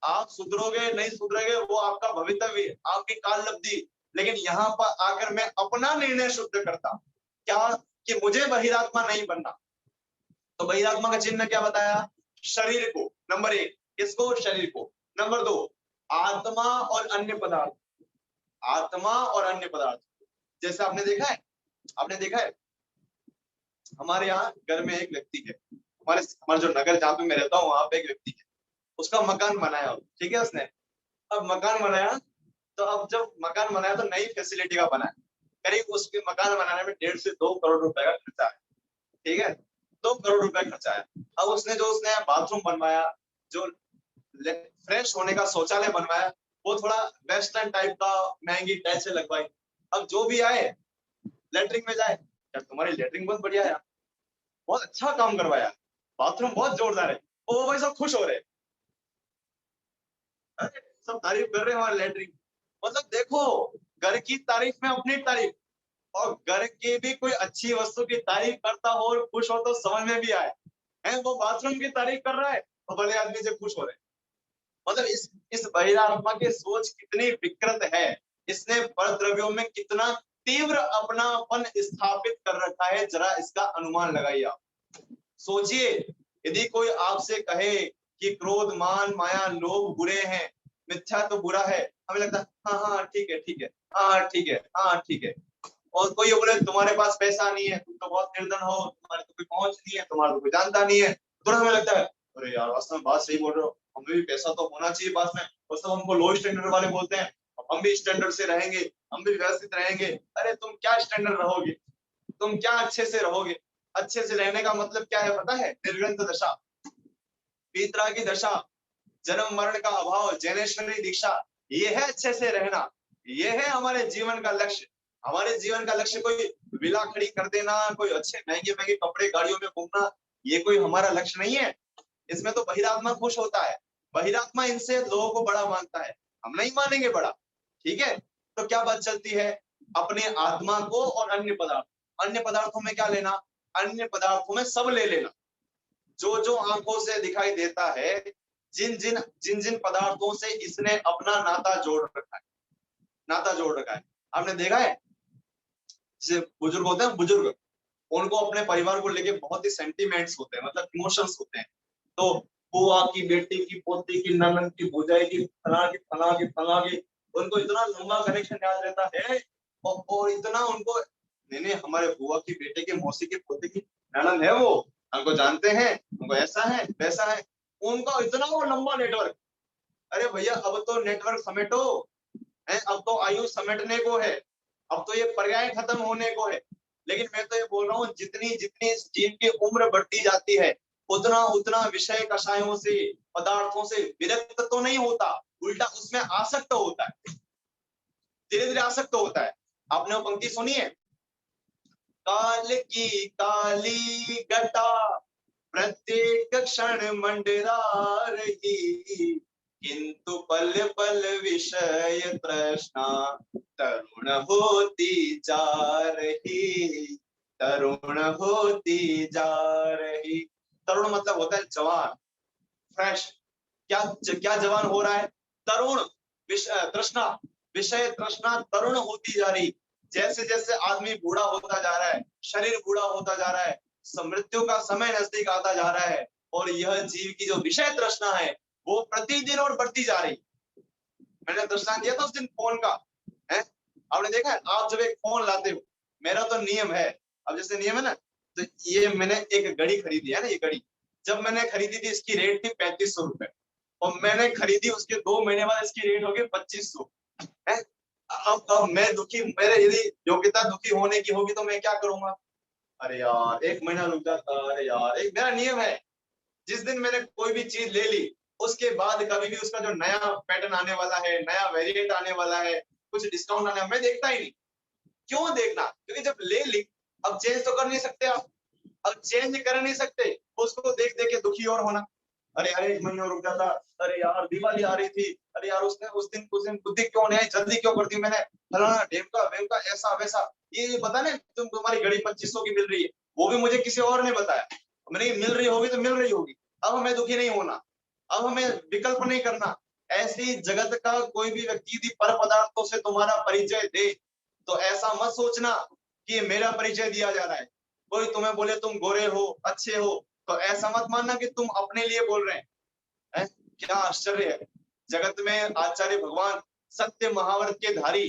S1: आप सुधरोगे नहीं सुधरोगे वो आपका भवितव्य, आपकी काल लब्धि। लेकिन यहाँ पर आकर मैं अपना निर्णय शुद्ध करता क्या कि मुझे बहिरात्मा नहीं बनना। तो बहिरात्मा का चिन्ह क्या बताया? शरीर को, नंबर 1 किसको? शरीर को। नंबर 2 आत्मा और अन्य पदार्थ, आत्मा और अन्य पदार्थ। जैसे आपने देखा है हमारे यहाँ घर में एक व्यक्ति है, हमारे जो नगर जहाँ पे मैं रहता हूँ वहां पे एक व्यक्ति है, उसका मकान बनाया, ठीक है उसने। अब मकान बनाया तो अब जब मकान बनाया तो नई फैसिलिटी का बनाया, करीब उसके मकान बनाने में 1.5 से 2 करोड़ रुपए का खर्चा है, ठीक है 2 करोड़ रुपए खर्चा है। अब उसने बाथरूम बनवाया, जो फ्रेश होने का शौचालय बनवाया, वो थोड़ा वेस्टर्न टाइप का महंगी टाइल्स लगवाई। अब जो भी आए लेटरिन में जाए, यार तुम्हारी लेटरिन बहुत बढ़िया है, बहुत अच्छा काम करवाया, बाथरूम बहुत जोरदार है, ओ भाई सब खुश हो रहे, सब तारीफ कर रहे हैं हमारे लेटरिन। मतलब देखो घर की तारीफ में अपनी तारीफ, और घर की भी कोई अच्छी वस्तु की तारीफ करता हो और खुश हो तो समझ में भी आए है, वो बाथरूम की तारीफ कर रहा है तो भले आदमी से खुश हो रहे। मतलब इस बहिरात्मा की सोच कितनी विकृत है, इसने परद्रव्यों में कितना तीव्र अपनापन स्थापित कर रखा है, जरा इसका अनुमान लगाइए आप। सोचिए यदि कोई आपसे कहे कि क्रोध मान माया लोभ बुरे हैं, मिथ्या तो बुरा है, हमें लगता है हाँ ठीक है, हाँ ठीक है। और कोई बोले तुम्हारे पास पैसा नहीं है, तुम तो बहुत निर्धन हो, तुम्हारे तो कोई पहुंच नहीं है, तुम्हारा तो कोई जानता नहीं है, तुरंत हमें लगता है अरे यार वास्तव में बात सही बोल रहे हो, हमें भी पैसा तो होना चाहिए पास में। और सब हमको लो स्टैंडर्ड वाले बोलते हैं, हम भी स्टैंडर्ड से रहेंगे, हम भी व्यवस्थित रहेंगे। अरे तुम क्या स्टैंडर्ड रहोगे, तुम क्या अच्छे से रहोगे? अच्छे से रहने का मतलब क्या है पता है? निर्ग्रंथ दशा, पीतरा की दशा, जन्म मरण का अभाव, जैनेश्वरी दीक्षा, ये है अच्छे से रहना, ये है हमारे जीवन का लक्ष्य। हमारे जीवन का लक्ष्य कोई विला खड़ी कर देना, कोई अच्छे महंगे कपड़े गाड़ियों में घूमना, ये कोई हमारा लक्ष्य नहीं है। इसमें तो बहिरात्मा खुश होता है, बहिरात्मा इनसे लोगों को बड़ा मानता है, हम नहीं मानेंगे बड़ा, ठीक है। तो क्या बात चलती है? अपने आत्मा को और अन्य पदार्थों में क्या लेना? अन्य पदार्थों में सब ले लेना, जो आंखों से दिखाई देता है, जिन पदार्थों से इसने अपना नाता जोड़ रखा है। आपने देखा है जैसे बुजुर्ग होते हैं, बुजुर्ग उनको अपने परिवार को लेके बहुत ही सेंटिमेंट्स होते हैं, मतलब इमोशंस होते हैं। तो बुआ की बेटी की पोती की ननद की भुजाई की फला की उनको इतना लंबा कनेक्शन याद रहता है, और इतना उनको नहीं हमारे बुआ की बेटे के मौसी की पोती की ननद है, वो हमको जानते हैं, हमको ऐसा है वैसा है, उनका इतना वो लंबा नेटवर्क। अरे भैया अब तो नेटवर्क समेटो है, अब तो आयु समेटने को है, अब तो ये पर्याय खत्म होने को है। लेकिन मैं तो ये बोल रहा हूँ जितनी इस जीव की उम्र बढ़ती जाती है उतना विषय कषायों से पदार्थों से विरक्त तो नहीं होता, उल्टा उसमें आसक्त होता है, धीरे धीरे आसक्त होता है। आपने वो पंक्ति सुनी है? काल की काली घटा प्रत्येक क्षण मंडरा रही, किंतु पल पल विषय तृष्णा तरुण होती जा रही, तरुण होती जा रही। तरुण मतलब होता है जवान, फ्रेश। क्या जवान हो रहा है? तरुण तृष्णा, विषय तृष्णा तरुण होती जा रही। जैसे जैसे आदमी बूढ़ा होता जा रहा है, शरीर बूढ़ा होता जा रहा है, मृत्यु का समय नजदीक आता जा रहा है, और यह जीव की जो विषय तृष्णा है वो प्रतिदिन और बढ़ती जा रही। मैंने दृष्टांत दिया था उस दिन फोन का, है आपने देखा है? आप जब एक फोन लाते हो, मेरा तो नियम है, अब जैसे नियम है ना, तो ये मैंने एक घड़ी खरीदी है ना, ये घड़ी जब मैंने खरीदी थी इसकी रेट थी 3500 रुपए, और मैंने खरीदी उसके 2 महीने बाद इसकी रेट हो गई 2500 है। अब मैं दुखी, मेरे यदि योग्यता दुखी होने की होगी तो मैं क्या करूंगा? अरे यार 1 महीना रुक जाता, अरे यार एक मेरा नियम है, जिस दिन मैंने कोई भी चीज ले ली उसके बाद कभी भी उसका जो नया पैटर्न आने वाला है, नया वेरिएंट आने वाला है, कुछ डिस्काउंट आने, मैं देखता ही नहीं। क्यों देखना? क्योंकि जब ले ली अब चेंज तो कर नहीं सकते आप, अब चेंज कर नहीं सकते, उसको देख देख के दुखी और होना। अरे 1 महीना रुक जाता, अरे यार दिवाली आ रही थी, अरे यार उसने उस दिन बुद्धि क्यों नहीं आई, जल्दी क्यों कर दी मैंने, फलाना ढेमका वेमका ऐसा वैसा। ये पता नहीं तुम्हारी घड़ी 2500 की मिल रही है, वो भी मुझे किसी और ने बताया। मैंने मिल रही होगी तो मिल रही होगी, अब हमें दुखी नहीं होना, अब हमें विकल्प नहीं करना। ऐसी जगत का कोई भी व्यक्ति यदि पर पदार्थों से तुम्हारा परिचय दे तो ऐसा मत सोचना कि मेरा परिचय दिया जा रहा है। कोई तुम्हें बोले तुम गोरे हो, अच्छे हो, तो ऐसा मत मानना कि तुम अपने लिए बोल रहे हैं। क्या आश्चर्य है, जगत में आचार्य भगवान सत्य महावर्त के धारी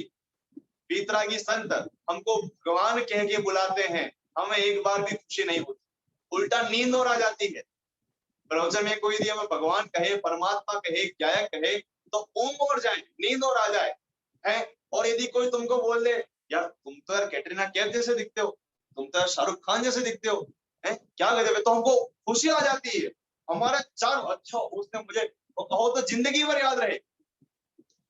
S1: बीतरागी संत हमको भगवान कह के बुलाते हैं, हमें एक बार भी खुशी नहीं होती, उल्टा नींद और आ जाती है। प्रवचन में कोई यदि हमें भगवान कहे, परमात्मा कहे, क्या कहे तो ओम और जाए, नींद और आ जाए है। और यदि कोई तुमको बोल दे यार तुम तो यार कैटरीना कैफ जैसे दिखते हो, तुम तो यार शाहरुख खान जैसे दिखते हो, है क्या गजब है, तो हमको खुशी आ जाती है। हमारा चार अच्छा उसने मुझे कहो तो जिंदगी भर याद रहे।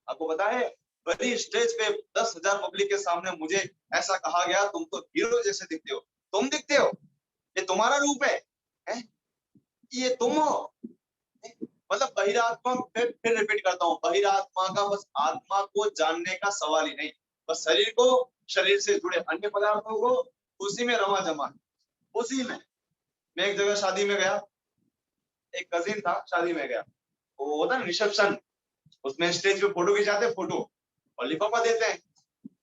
S1: आपको पता है बड़ी स्टेज पे 10,000 पब्लिक के सामने मुझे ऐसा कहा गया तुम तो हीरो जैसे दिखते हो, तुम दिखते हो, ये तुम्हारा रूप है? ये तुम हो। मतलब बहिरात्मा, फिर रिपीट करता हूँ, बहिरात्मा का बस आत्मा को जानने का सवाल ही नहीं, बस शरीर को, शरीर से जुड़े अन्य पदार्थों को उसी में रमा जमा, उसी में। मैं एक जगह शादी में गया, एक कजिन था, शादी में गया, वो होता है रिसेप्शन, उसमें स्टेज पे फोटो खिंचाते, फोटो और लिफाफा देते हैं।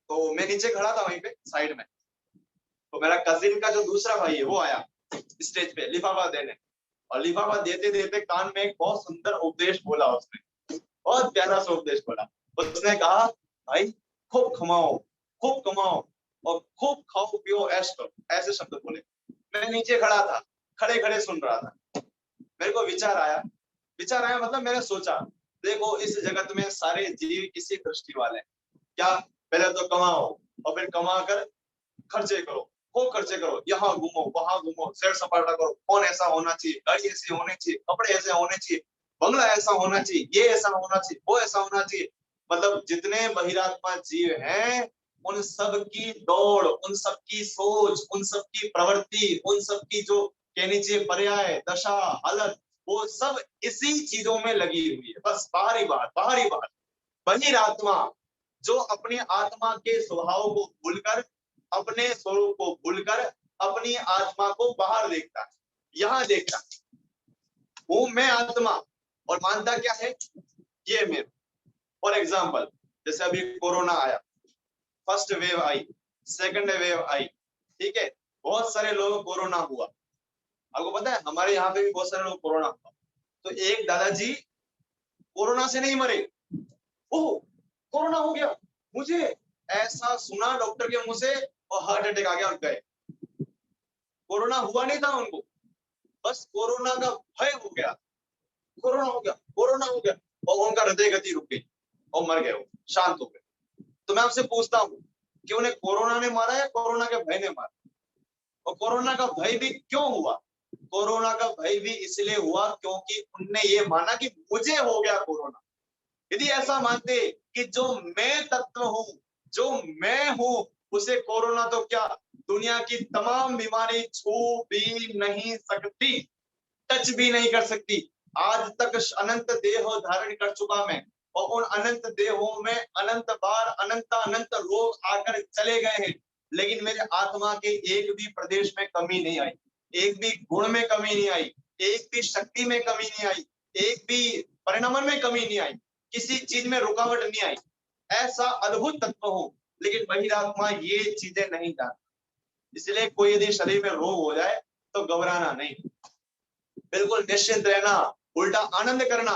S1: तो मैं नीचे खड़ा था वहीं पे साइड में, तो मेरा कजिन का जो दूसरा भाई है वो आया स्टेज पे लिफाफा देने, और लिफाफा देते देते कान में एक बहुत सुंदर उपदेश बोला उसने, बहुत प्यारा सा उपदेश बोला। उसने कहा भाई खूब कमाओ, खूब कमाओ और खूब खाओ पियो ऐश करो, ऐसे शब्द बोले। मैं नीचे खड़ा था, खड़े खड़े सुन रहा था। मेरे को विचार आया मतलब मैंने सोचा देखो इस जगत में सारे जीव किसी दृष्टि वाले हैं। क्या पहले तो कमाओ और फिर कमा कर खर्चे करो, खूब खर्चे करो, यहाँ घूमो वहां घूमो, सैर सपाटा करो, फोन ऐसा होना चाहिए, गाड़ी ऐसी होनी चाहिए, कपड़े ऐसे होने चाहिए, बंगला ऐसा होना चाहिए, ये ऐसा होना चाहिए, वो ऐसा होना चाहिए। मतलब जितने बहिरात्मा जीव हैं उन सब की दौड़, उन सब की सोच, उन सब की प्रवृत्ति, उन सब की जो कहनी चाहिए पर्याय, दशा, हालत, वो सब इसी चीजों में लगी हुई है। बस बाहरी बात। बहिरात्मा जो अपनी आत्मा के स्वभाव को भूलकर, अपने स्वरूप को भूलकर अपनी आत्मा को बाहर देखता है, यहाँ देखता है, वो मैं आत्मा, और मानता क्या है ये मेरा। फॉर एग्जाम्पल जैसे अभी कोरोना आया, फर्स्ट वेव आई, सेकंड वेव आई, ठीक है, बहुत सारे लोगों को कोरोना हुआ। आपको पता है हमारे यहाँ पे भी बहुत सारे लोग कोरोना हुआ, तो एक दादाजी कोरोना से नहीं मरे, ओह कोरोना हो गया मुझे, ऐसा सुना डॉक्टर के मुंह से और हार्ट अटैक आ गया और गए। कोरोना हुआ नहीं था उनको, बस कोरोना का भय हो गया, कोरोना हो गया और उनका हृदय गति रुक गई और मर गए, वो शांत हो गए। तो मैं आपसे पूछता हूँ कि उन्हें कोरोना ने मारा या कोरोना के भय ने मारा? और कोरोना का भय भी क्यों हुआ? कोरोना का भय भी इसलिए हुआ क्योंकि उनने ये माना कि मुझे हो गया कोरोना। यदि ऐसा मानते कि जो मैं तत्व हूं, जो मैं हूं, उसे कोरोना तो क्या दुनिया की तमाम बीमारी छू भी नहीं सकती, टच भी नहीं कर सकती। आज तक अनंत देह धारण कर चुका मैं, और उन अनंत देहों में अनंत बार अनंत रोग आकर चले गए हैं, लेकिन मेरे आत्मा के एक भी प्रदेश में कमी नहीं आई, एक भी गुण में कमी नहीं आई, एक भी शक्ति में कमी नहीं आई, एक भी परिणाम में कमी नहीं आई, किसी चीज में रुकावट नहीं आई। ऐसा अद्भुत तत्व हूं, लेकिन बहिरात्मा ये चीजें नहीं जानता। इसलिए कोई यदि शरीर में रोग हो जाए तो घबराना नहीं, बिल्कुल निश्चिंत रहना, उल्टा आनंद करना,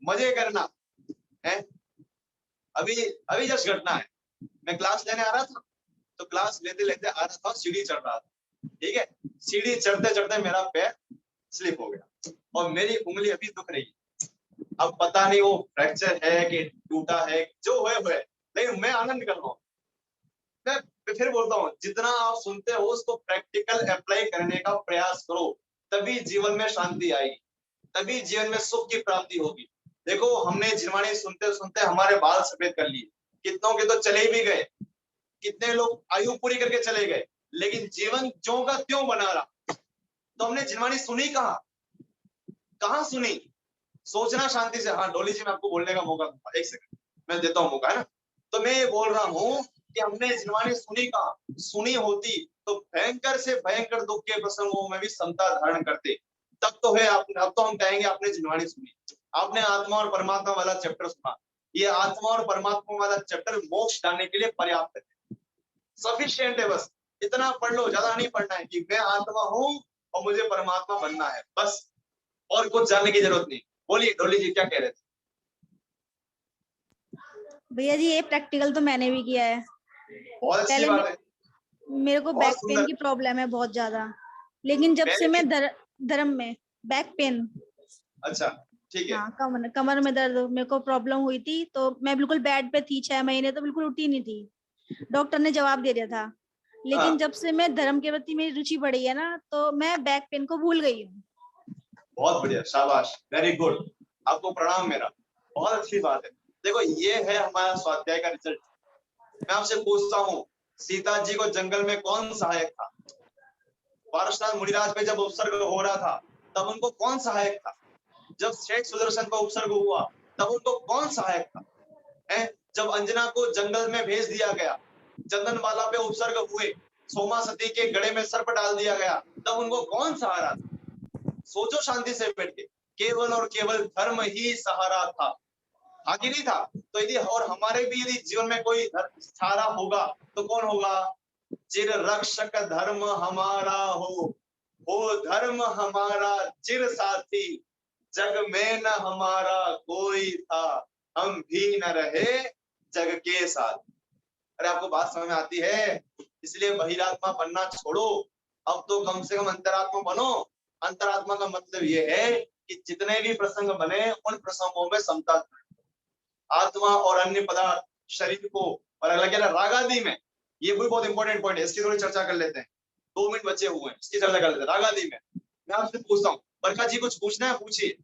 S1: मजे करना है। अभी जस्ट घटना है, मैं क्लास लेने आ रहा था, तो क्लास लेते लेते आ रहा था, सीढ़ी चढ़ रहा था, ठीक है, सीढ़ी चढ़ते चढ़ते मेरा पैर स्लिप हो गया और मेरी उंगली अभी दुख रही है। अब पता नहीं वो फ्रैक्चर है कि टूटा है, जो हुए, लेकिन मैं आनंद कर रहा हूँ। मैं फिर बोलता हूँ जितना आप सुनते हो उसको प्रैक्टिकल अप्लाई करने का प्रयास करो, तभी जीवन में शांति आएगी, तभी जीवन में सुख की प्राप्ति होगी। देखो हमने जिनवाणी सुनते सुनते हमारे बाल सफेद कर लिए, कितनों के तो चले भी गए, कितने लोग आयु पूरी करके चले गए, लेकिन जीवन ज्यों का त्यों बना रहा। तो हमने जिनवाणी सुनी कहाँ सुनी? सोचना शांति से। हाँ डोली जी मैं आपको बोलने का मौका दूंगा, एक सेकंड मैं देता हूँ मौका, है ना। तो मैं ये बोल रहा हूँ कि हमने जिनवाणी सुनी कहाँ, सुनी होती तो भयंकर से भयंकर दुख के प्रसंगों में भी समता धारण करते। तब तो है आपने, अब तो हम कहेंगे आपने जिनवाणी सुनी, आपने आत्मा और परमात्मा वाला चैप्टर सुना। ये आत्मा और परमात्मा वाला चैप्टर मोक्ष जाने के लिए पर्याप्त है, सफिशिएंट है। बस इतना पढ़ लो, ज्यादा नहीं पढ़ना है कि मैं आत्मा हूँ और मुझे परमात्मा बनना है, बस, और कुछ जानने की जरूरत नहीं। बोलिए डोली जी क्या कह रहे थे?
S7: भैया जी ये प्रैक्टिकल तो मैंने भी किया है।
S1: बहुत अच्छी
S7: पहले
S1: बात है।
S7: मेरे को
S1: बहुत
S7: बैक पेन
S1: सुंदर।
S7: की प्रॉब्लम है बहुत ज्यादा, लेकिन जब से
S1: पहले
S7: मैं धर्म में बैक पेन,
S1: अच्छा ठीक है।
S7: हाँ कमर में दर्द मेरे को प्रॉब्लम हुई थी, तो मैं बिल्कुल बेड पे थी 6 महीने, तो बिल्कुल उठी नहीं थी। डॉक्टर ने जवाब दे दिया था। लेकिन
S1: हाँ।
S7: जब से मैं धर्म के प्रति मेरी रुचि बढ़ी है ना, तो मैं बैक पेन को भूल गई हूँ।
S1: बहुत बढ़िया, शाबाश, वेरी गुड, आपको प्रणाम मेरा, बहुत अच्छी बात है। देखो ये है हमारा स्वाध्याय का रिजल्ट। मैं आपसे पूछता हूँ, सीता जी को जंगल में कौन सहायक था? पारसनाथ मुनिराज पे जब उपसर्ग हो रहा था तब उनको कौन सहायक था? जब शेख सुदर्शन को उपसर्ग हुआ तब उनको कौन सहायक था? जब अंजना को जंगल में भेज दिया गया, चंदन माला पे उपसर्ग हुए, सोमा सती के गले में सर्प डाल दिया गया, तब उनको कौन सहारा था? सोचो शांति से बैठ के, केवल और केवल धर्म ही सहारा था, हाँ कि नहीं था? तो यदि और हमारे भी यदि जीवन में कोई सहारा होगा तो कौन होगा? चिर रक्षक धर्म हमारा हो धर्म हमारा चिर साथी, जग में न हमारा कोई था, हम भी न रहे जग के साथ। अरे आपको बात समझ में आती है? इसलिए बहिरात्मा बनना छोड़ो, अब तो कम से कम अंतरात्मा बनो। अंतरात्मा का मतलब ये है कि जितने भी प्रसंग बने उन प्रसंगों में समता, आत्मा और अन्य पदार्थ शरीर को, और अलग अलग रागादि में, ये भी बहुत इंपॉर्टेंट पॉइंट है, इसकी थोड़ी चर्चा कर लेते हैं। 2 मिनट बचे हुए हैं, इसकी चर्चा कर लेते हैं। रागादि में मैं आपसे पूछता हूँ, बरखा जी कुछ पूछना है पूछिए।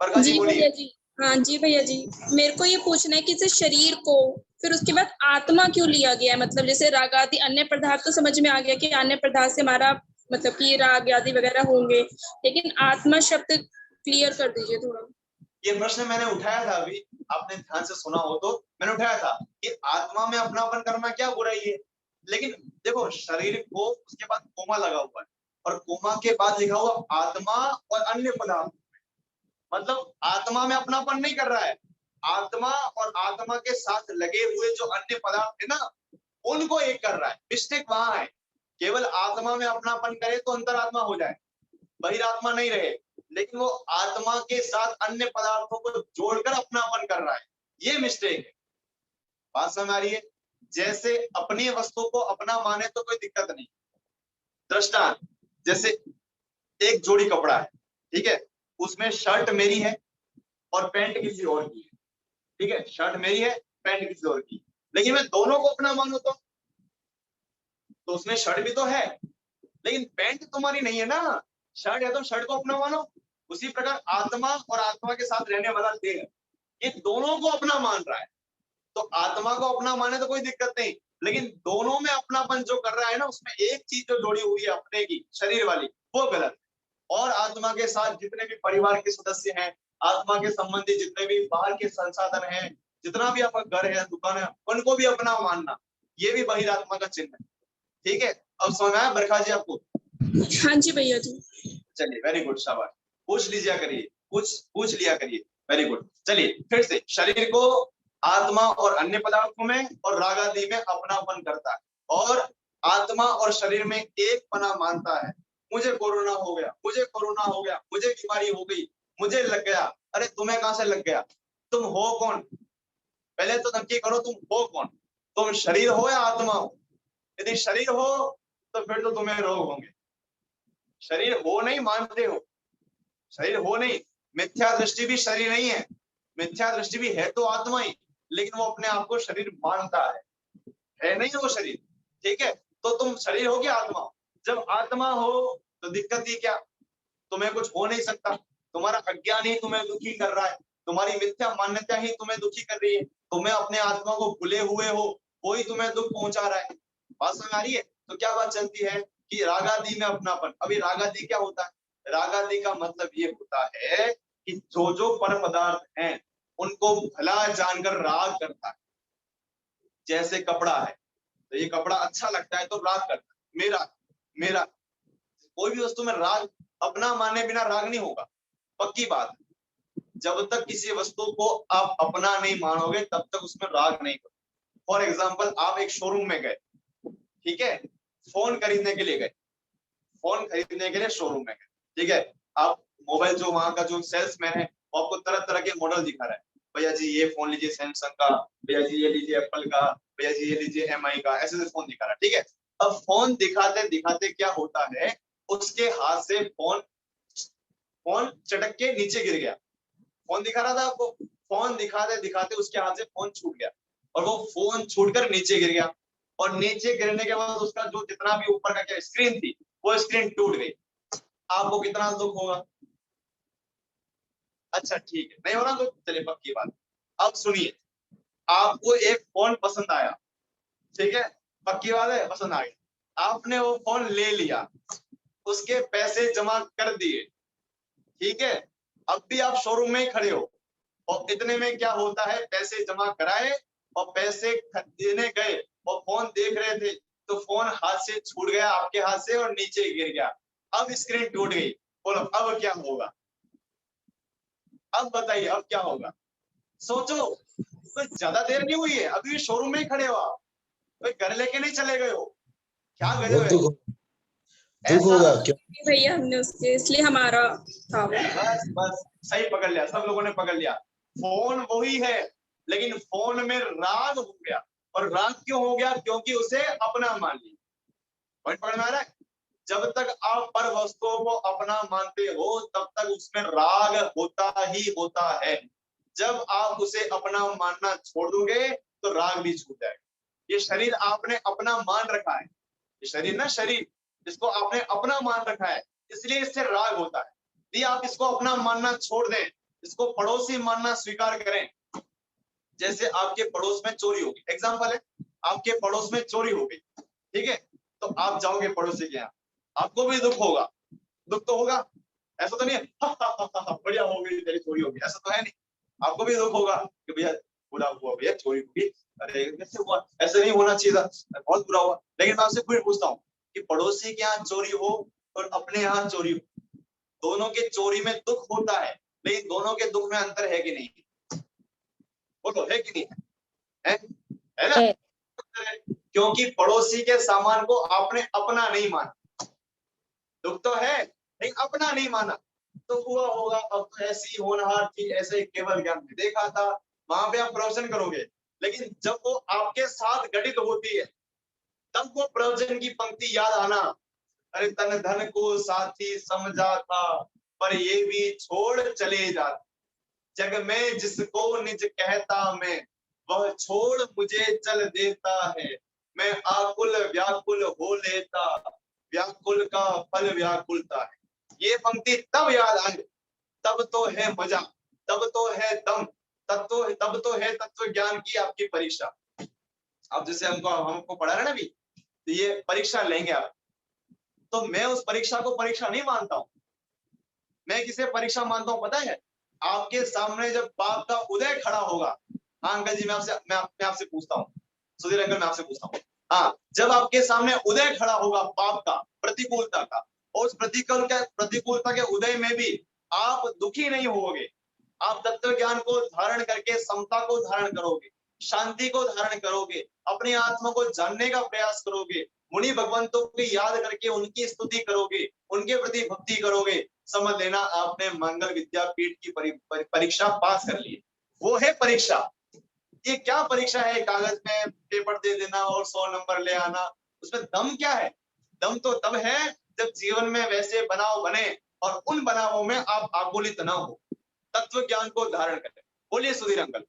S1: बरखा जी बोलिए।
S9: भैया जी, हाँ जी भैया जी, मेरे को ये पूछना है कि जैसे शरीर को फिर उसके बाद आत्मा क्यों लिया गया है? मतलब जैसे राग आदि अन्य पदार्थ तो समझ में आ गया कि अन्य पदार्थ से हमारा मतलब कि राग आदि वगैरह होंगे, लेकिन आत्मा शब्द क्लियर कर दीजिए थोड़ा।
S1: ये प्रश्न मैंने उठाया था अभी, आपने ध्यान से सुना हो तो मैंने उठाया था कि आत्मा में अपनापन करना क्या बुराई है। लेकिन देखो शरीर को, उसके बाद कोमा लगा हुआ है और कोमा के बाद लिखा हुआ आत्मा और अन्य पदार्थ, मतलब आत्मा में अपनापन नहीं कर रहा है, आत्मा और आत्मा के साथ लगे हुए जो अन्य पदार्थ है ना, उनको एक कर रहा है। मिस्टेक वहां है, केवल आत्मा में अपनापन करे तो अंतरात्मा हो जाए, बहिरात्मा नहीं रहे, लेकिन वो आत्मा के साथ अन्य पदार्थों को जोड़कर अपनापन कर रहा है, ये मिस्टेक है। बात समझ आ रही है? जैसे अपनी वस्तु को अपना माने तो कोई दिक्कत नहीं। दृष्टांत, जैसे एक जोड़ी कपड़ा है, ठीक है, उसमें शर्ट मेरी है और पैंट किसी और की है, ठीक है, शर्ट मेरी है, पैंट किसी और की, लेकिन मैं दोनों को अपना मानू तो उसमें शर्ट भी तो है लेकिन पैंट तुम्हारी नहीं है ना, शर्ट है तो शर्ट को अपना मानो। उसी प्रकार आत्मा और आत्मा के साथ रहने वाला देह, ये दोनों को अपना मान रहा है, तो आत्मा को अपना माने तो कोई दिक्कत नहीं, लेकिन दोनों में अपनापन जो कर रहा है ना, उसमें एक चीज जो जोड़ी हुई है अपने की शरीर वाली, वो गलत है। और आत्मा के साथ जितने भी परिवार के सदस्य हैं, आत्मा के संबंधी जितने भी बाहर के संसाधन हैं, जितना भी आपका घर है, दुकान है, उनको भी अपना मानना, ये भी बहिरात्मा का चिन्ह है। ठीक है, अब समझ आया बरखा जी आपको?
S9: हाँ जी भैया जी।
S1: चलिए वेरी गुड, शाबाश, पूछ लीजिए करिए, पूछ लिया करिए, वेरी गुड। चलिए फिर से, शरीर को आत्मा और अन्य पदार्थों में और राग आदि में अपनापन करता है, और आत्मा और शरीर में एक पना मानता है। मुझे कोरोना हो गया, मुझे कोरोना हो गया, मुझे बीमारी हो गई, मुझे लग गया। अरे तुम्हें कहां से लग गया? तुम हो कौन? पहले तो नक्की करो तुम हो कौन, तुम शरीर हो या आत्मा हो? यदि शरीर हो तो फिर तो तुम्हें रोग होंगे। शरीर हो नहीं मानते हो, शरीर हो नहीं, मिथ्या दृष्टि भी शरीर नहीं है, मिथ्या दृष्टि भी है तो आत्मा ही, लेकिन वो अपने आप को शरीर मानता है नहीं वो शरीर। ठीक है, तो तुम शरीर हो क्या आत्मा? जब आत्मा हो तो दिक्कत ही क्या? तुम्हें कुछ हो नहीं सकता, तुम्हारा अज्ञान ही तुम्हें दुखी कर रहा है, तुम्हारी मिथ्या मान्यता ही तुम्हें दुखी कर रही है, तुम्हें अपने आत्मा को भूले हुए हो, कोई तुम्हें दुख पहुंचा रहा है। बात समझ आ रही है? तो क्या बात चलती है कि रागादि में अपनापन। अभी रागादि क्या होता है? रागादि का मतलब ये होता है कि जो जो पर पदार्थ हैं उनको भला जानकर राग करता है। जैसे कपड़ा है, तो ये कपड़ा अच्छा लगता है तो राग करता है, मेरा मेरा। कोई भी वस्तु में राग अपना माने बिना राग नहीं होगा, पक्की बात है। जब तक किसी वस्तु को आप अपना नहीं मानोगे तब तक उसमें राग नहीं होगा। फॉर एग्जाम्पल, आप एक शोरूम में गए, ठीक है, फोन खरीदने के लिए गए, फोन खरीदने के लिए शोरूम में गए, ठीक है। आप मोबाइल, जो वहां का जो सेल्समैन है वो आपको तरह तरह के मॉडल दिखा रहा है, भैया जी ये फोन लीजिए सैमसंग का, भैया जी ये लीजिए एप्पल का, भैया जी ये लीजिए एमआई का, ऐसे ऐसे फोन दिखा रहा है, ठीक है। अब फोन दिखाते दिखाते क्या होता है, उसके हाथ से फोन चटक के नीचे गिर गया। फोन दिखा रहा था आपको, फोन दिखाते दिखाते उसके हाथ से फोन छूट गया, और वो फोन छूटकर नीचे गिर गया, और नीचे गिरने के बाद उसका जो जितना भी ऊपर का क्या स्क्रीन थी, वो स्क्रीन टूट गई। आपको कितना दुख होगा? अच्छा ठीक है, नहीं हो रहा तो चलिए पक्की बात। अब सुनिए, आपको एक फोन पसंद आया, ठीक है, पक्की बात है, पसंद आ गया, आपने वो फोन ले लिया, उसके पैसे जमा कर दिए, ठीक है। अब भी आप शोरूम में ही खड़े हो, और इतने में क्या होता है, पैसे जमा कराए और पैसे देने गए और फोन देख रहे थे, तो फोन हाथ से छूट गया आपके हाथ से और नीचे गिर गया। अब स्क्रीन टूट गई, बोलो अब क्या होगा? अब बताइए अब क्या होगा? सोचो, तो ज्यादा देर नहीं हुई है, अभी शोरूम में ही खड़े हो आप, कोई घर लेके नहीं चले गए हो, क्या गए
S8: बहुत
S1: हो?
S8: दुख होगा क्यों?
S9: भैया हमने उसके, इसलिए हमारा था वो।
S1: बस बस सही पकड़ लिया, सब लोगों ने पकड़ लिया। फोन वही है, लेकिन फोन में राग हो गया, और राग क्यों हो गया? क्योंकि उसे अपना मान लिया। पॉइंट पकड़ में आ रहा है? जब तक आप पर वस्तुओं को अपना मानते हो तब तक उसमें राग होता ही होता है। जब आप उसे अपना मानना छोड़ दोगे तो राग भी छूट जाएगा। ये शरीर आपने अपना मान रखा है, ये शरीर ना, शरीर इसको आपने अपना मान रखा है, इसलिए इससे राग होता है। यदि आप इसको अपना मानना छोड़ दें, इसको पड़ोसी मानना स्वीकार करें, जैसे आपके पड़ोस में चोरी होगी, एग्जाम्पल है, आपके पड़ोस में चोरी हो गई, ठीक है, तो आप जाओगे पड़ोसी के यहाँ, आपको भी दुख होगा, दुख तो होगा, ऐसा तो नहीं है बढ़िया हो गई तेरी चोरी हो गई, ऐसा तो है नहीं, आपको भी दुख होगा कि भैया बुरा हुआ, भैया चोरी हुई, अरे कैसे हुआ, ऐसे नहीं होना चाहिए था, बहुत बुरा हुआ। लेकिन मैं आपसे फिर पूछता हूँ कि पड़ोसी के यहाँ चोरी हो और अपने यहाँ चोरी हो, दोनों के चोरी में दुख होता है, लेकिन दोनों के दुख में अंतर है कि नहीं? बोलो है कि नहीं है? है ना? क्योंकि पड़ोसी के सामान को आपने अपना नहीं माना, दुख तो है लेकिन अपना नहीं माना, तो हुआ होगा अब तो ऐसी होनहार थी, ऐसे केवल ज्ञान में देखा था, वहां पे आप प्रवचन करोगे, लेकिन जब वो आपके साथ घटित होती है तब वो प्रवचन की पंक्ति याद आना, अरे तन धन को साथी समझा था पर ये भी छोड़ चले जाते, जग में जिसको निज कहता मैं वह छोड़ मुझे चल देता है, मैं आकुल व्याकुल हो लेता व्याकुल का फल व्याकुलता है। ये पंक्ति तब याद आए, तब तो है मजा, तब तो है दम, तब तो है तत्व ज्ञान की आपकी परीक्षा। अब जैसे हमको पढ़ा रहे ना अभी, तो ये परीक्षा लेंगे आप, तो मैं उस परीक्षा को परीक्षा नहीं मानता हूं, मैं किसे परीक्षा मानता हूं पता है? आपके सामने जब पाप का उदय खड़ा होगा, हाँ अंकल जी, मैं आपसे पूछता हूँ, सुधीर अंकल मैं आपसे पूछता हूँ, हाँ, जब आपके सामने उदय खड़ा होगा पाप का, प्रतिकूलता का, और उस प्रतिकूलता के उदय में भी आप दुखी नहीं होगे, आप तत्व ज्ञान को धारण करके समता को धारण करोगे, शांति को धारण करोगे, अपनी आत्मा को जानने का प्रयास करोगे, मुनि भगवंतों की याद करके उनकी स्तुति करोगे, उनके प्रति भक्ति करोगे, समझ लेना आपने मंगल विद्यापीठ की परीक्षा पास कर ली। वो है परीक्षा। ये क्या परीक्षा है? कागज में पेपर दे देना और 100 नंबर ले आना, उसमें दम क्या है? दम तो तब है जब जीवन में वैसे बनाव बने और उन बनावों में आप आकुलित ना हो, तत्व ज्ञान को धारण करें। बोलिए सुधीर अंकल।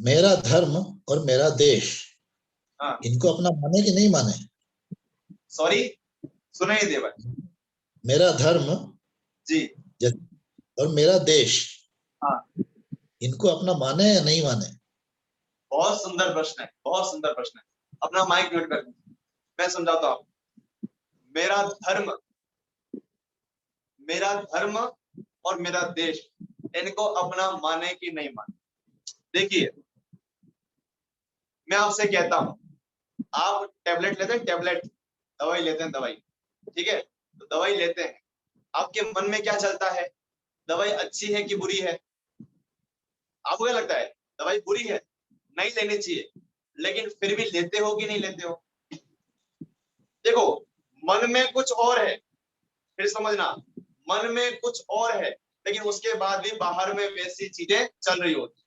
S8: मेरा धर्म और मेरा देश,
S1: हाँ,
S8: इनको अपना माने कि नहीं माने?
S1: सॉरी सुनाई दे भाई।
S8: मेरा धर्म
S1: जी
S8: और मेरा देश,
S1: हाँ,
S8: इनको अपना माने या नहीं माने?
S1: बहुत सुंदर प्रश्न है, बहुत सुंदर प्रश्न है। अपना माइक म्यूट कर दीजिए, मैं समझाता हूँ। मेरा धर्म और मेरा देश, इनको अपना माने कि नहीं माने? देखिए, मैं आपसे कहता हूं, आप टेबलेट लेते हैं, टेबलेट, दवाई लेते हैं, दवाई, ठीक है, तो दवाई लेते हैं, आपके मन में क्या चलता है, दवाई अच्छी है कि बुरी है? आपको क्या लगता है? दवाई बुरी है, नहीं लेनी चाहिए, लेकिन फिर भी लेते हो कि नहीं लेते हो? देखो, मन में कुछ और है, फिर समझना, मन में कुछ और है, लेकिन उसके बाद भी बाहर में वैसी चीजें चल रही होती,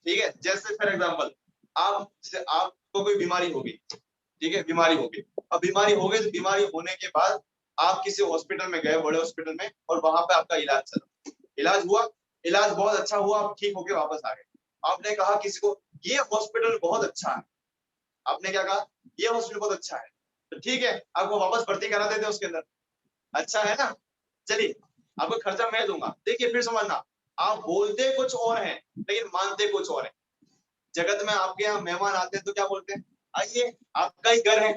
S1: ठीक है। जैसे फॉर एग्जांपल, आपको कोई बीमारी होगी, ठीक है, बीमारी होगी, अब बीमारी हो गई, तो बीमारी होने के बाद आप किसी हॉस्पिटल में गए, बड़े हॉस्पिटल में, और वहां पे आपका इलाज चला, इलाज हुआ, इलाज बहुत अच्छा हुआ, आप ठीक होके वापस आ गए। आपने कहा किसी को, ये हॉस्पिटल बहुत अच्छा है, आपने क्या कहा, ये हॉस्पिटल बहुत अच्छा है, तो ठीक है, आपको वापस भर्ती करा देते उसके अंदर, अच्छा है ना, चलिए आपको खर्चा मैं दूंगा। देखिए फिर समझना, आप बोलते कुछ और हैं लेकिन मानते कुछ और हैं। जगत में आपके यहाँ मेहमान आते हैं तो क्या बोलते हैं, आइए, आपका ही घर है।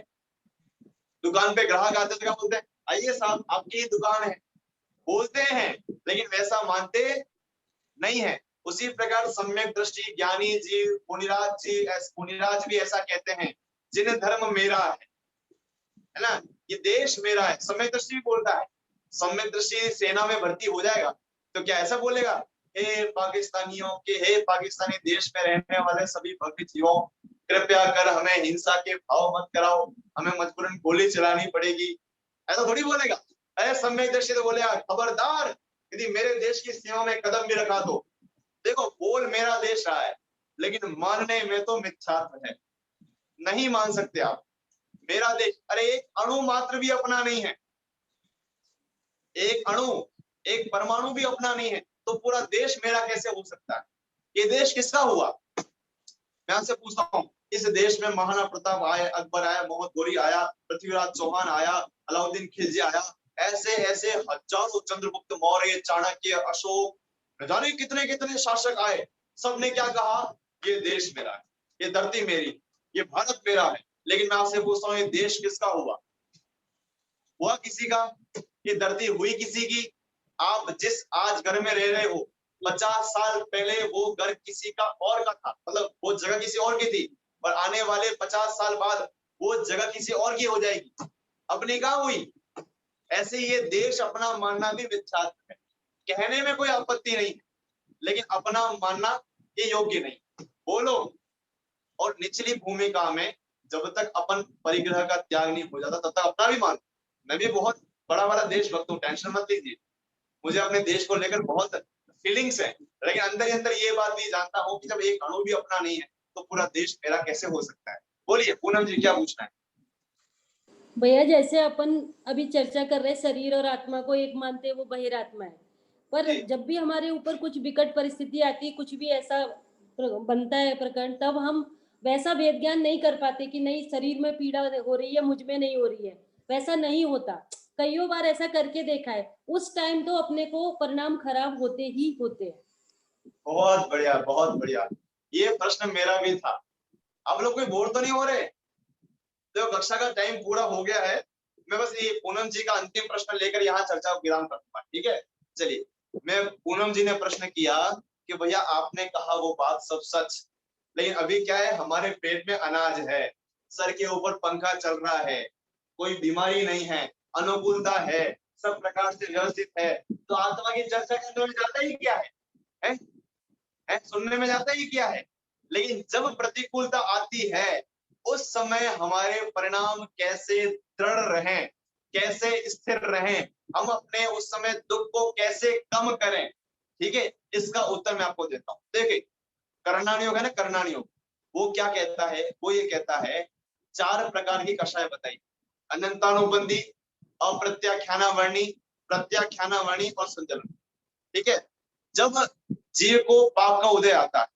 S1: दुकान पे ग्राहक आते हैं तो क्या बोलते हैं, आइए साहब, आपकी ही दुकान है। बोलते हैं लेकिन वैसा मानते नहीं है। उसी प्रकार सम्यक दृष्टि ज्ञानी जी, मुनिराज भी ऐसा कहते हैं, जिन धर्म मेरा है ना, ये देश मेरा है। सम्यक दृष्टि भी बोलता है, सम्यक दृष्टि सेना में भर्ती हो जाएगा तो क्या ऐसा बोलेगा, हे पाकिस्तानियों के, हे पाकिस्तानी देश में रहने वाले सभी भक्त जीवों, कृपया कर हमें हिंसा के भाव मत कराओ, हमें मजबूरन गोली चलानी पड़ेगी, ऐसा थोड़ी बोलेगा। अरे सम्यक दृष्टि तो बोलेगा, खबरदार यदि मेरे देश की सीमा में कदम भी रखा तो। देखो, बोल मेरा देश रहा है, लेकिन मानने में तो मिथ्यात्व है, नहीं मान सकते आप। मेरा देश, अरे एक अणु मात्र भी अपना नहीं है, एक अणु, एक परमाणु भी अपना नहीं है, तो पूरा देश मेरा कैसे हो सकता है? ये देश किसका हुआ? मैं आपसे पूछता हूँ, इस देश में महाराणा प्रताप आए, अकबर आया, मोहम्मद गोरी आया, पृथ्वीराज चौहान आया, अलाउद्दीन खिलजी आया, ऐसे ऐसे हजारों, चंद्रगुप्त मौर्य, चाणक्य, अशोक, न जाने कितने कितने शासक आए, सबने क्या कहा, ये देश मेरा है, ये धरती मेरी, ये भारत मेरा है। लेकिन मैं आपसे पूछता हूँ, ये देश किसका हुआ? हुआ किसी का? ये धरती हुई किसी की? आप जिस आज घर में रह रहे हो, 50 साल पहले वो घर किसी का और का था, मतलब वो जगह किसी और की थी, और आने वाले 50 साल बाद वो जगह किसी और की हो जाएगी, अपनी कहाँ हुई? ऐसे ये देश अपना मानना भी मिथ्यात्व है। कहने में कोई आपत्ति नहीं, लेकिन अपना मानना ये योग्य नहीं। बोलो, और निचली भूमिका में जब तक अपन परिग्रह का त्याग नहीं हो जाता, तब तक अपना भी मान। मैं भी बहुत बड़ा देशभक्त हूँ, टेंशन मत लीजिए, मुझे अपने देश को लेकर बहुत फीलिंग्स है, लेकिन अंदर ही अंदर ये बात भी जानता हूँ कि जब एक अणु भी अपना नहीं है तो पूरा देश मेरा कैसे हो सकता है? बोलिए पूनम जी, क्या पूछना है?
S2: भैया, जैसे अपन अभी चर्चा कर रहे हैं, शरीर और आत्मा को एक मानते हैं, वो बहिरात्मा है, पर जब भी हमारे ऊपर कुछ विकट परिस्थिति आती है, कुछ भी ऐसा बनता है प्रकरण, तब हम वैसा भेद ज्ञान नहीं कर पाते कि नहीं, शरीर में पीड़ा हो रही है, मुझ में नहीं हो रही है, वैसा नहीं होता। कईयों बार ऐसा करके देखा है, उस टाइम तो अपने को परिणाम खराब होते ही होते हैं।
S1: बहुत बढ़िया, बहुत बढ़िया, ये प्रश्न मेरा भी था। आप लोग कोई बोर तो नहीं हो रहे? तो कक्षा का टाइम पूरा हो गया है, मैं बस ये पूनम जी का अंतिम प्रश्न लेकर यहाँ चर्चा को विराम करूंगा, ठीक है। चलिए, मैं, पूनम जी ने प्रश्न किया कि भैया आपने कहा वो बात सब सच, लेकिन अभी क्या है, हमारे पेट में अनाज है, सर के ऊपर पंखा चल रहा है, कोई बीमारी नहीं है, अनुकूलता है, सब प्रकार से व्यवस्थित है, तो आत्मा की चर्चा करने में जाता ही क्या है? सुनने में जाता ही क्या है? लेकिन जब प्रतिकूलता आती है, उस समय हमारे परिणाम कैसे दृढ़ रहें, कैसे स्थिर रहें, हम अपने उस समय दुख को कैसे कम करें, ठीक है, इसका उत्तर मैं आपको देता हूं। देखिए, कर्णानियोग है ना, कर्णानियोग, वो क्या कहता है, वो ये कहता है, 4 प्रकार की कषाय बताई, अनंतानुबंधी, अप्रत्याख्यानावर्णी, प्रत्याख्यानावर्णी और संचलन, ठीक है। जब जीव को पाप का उदय आता है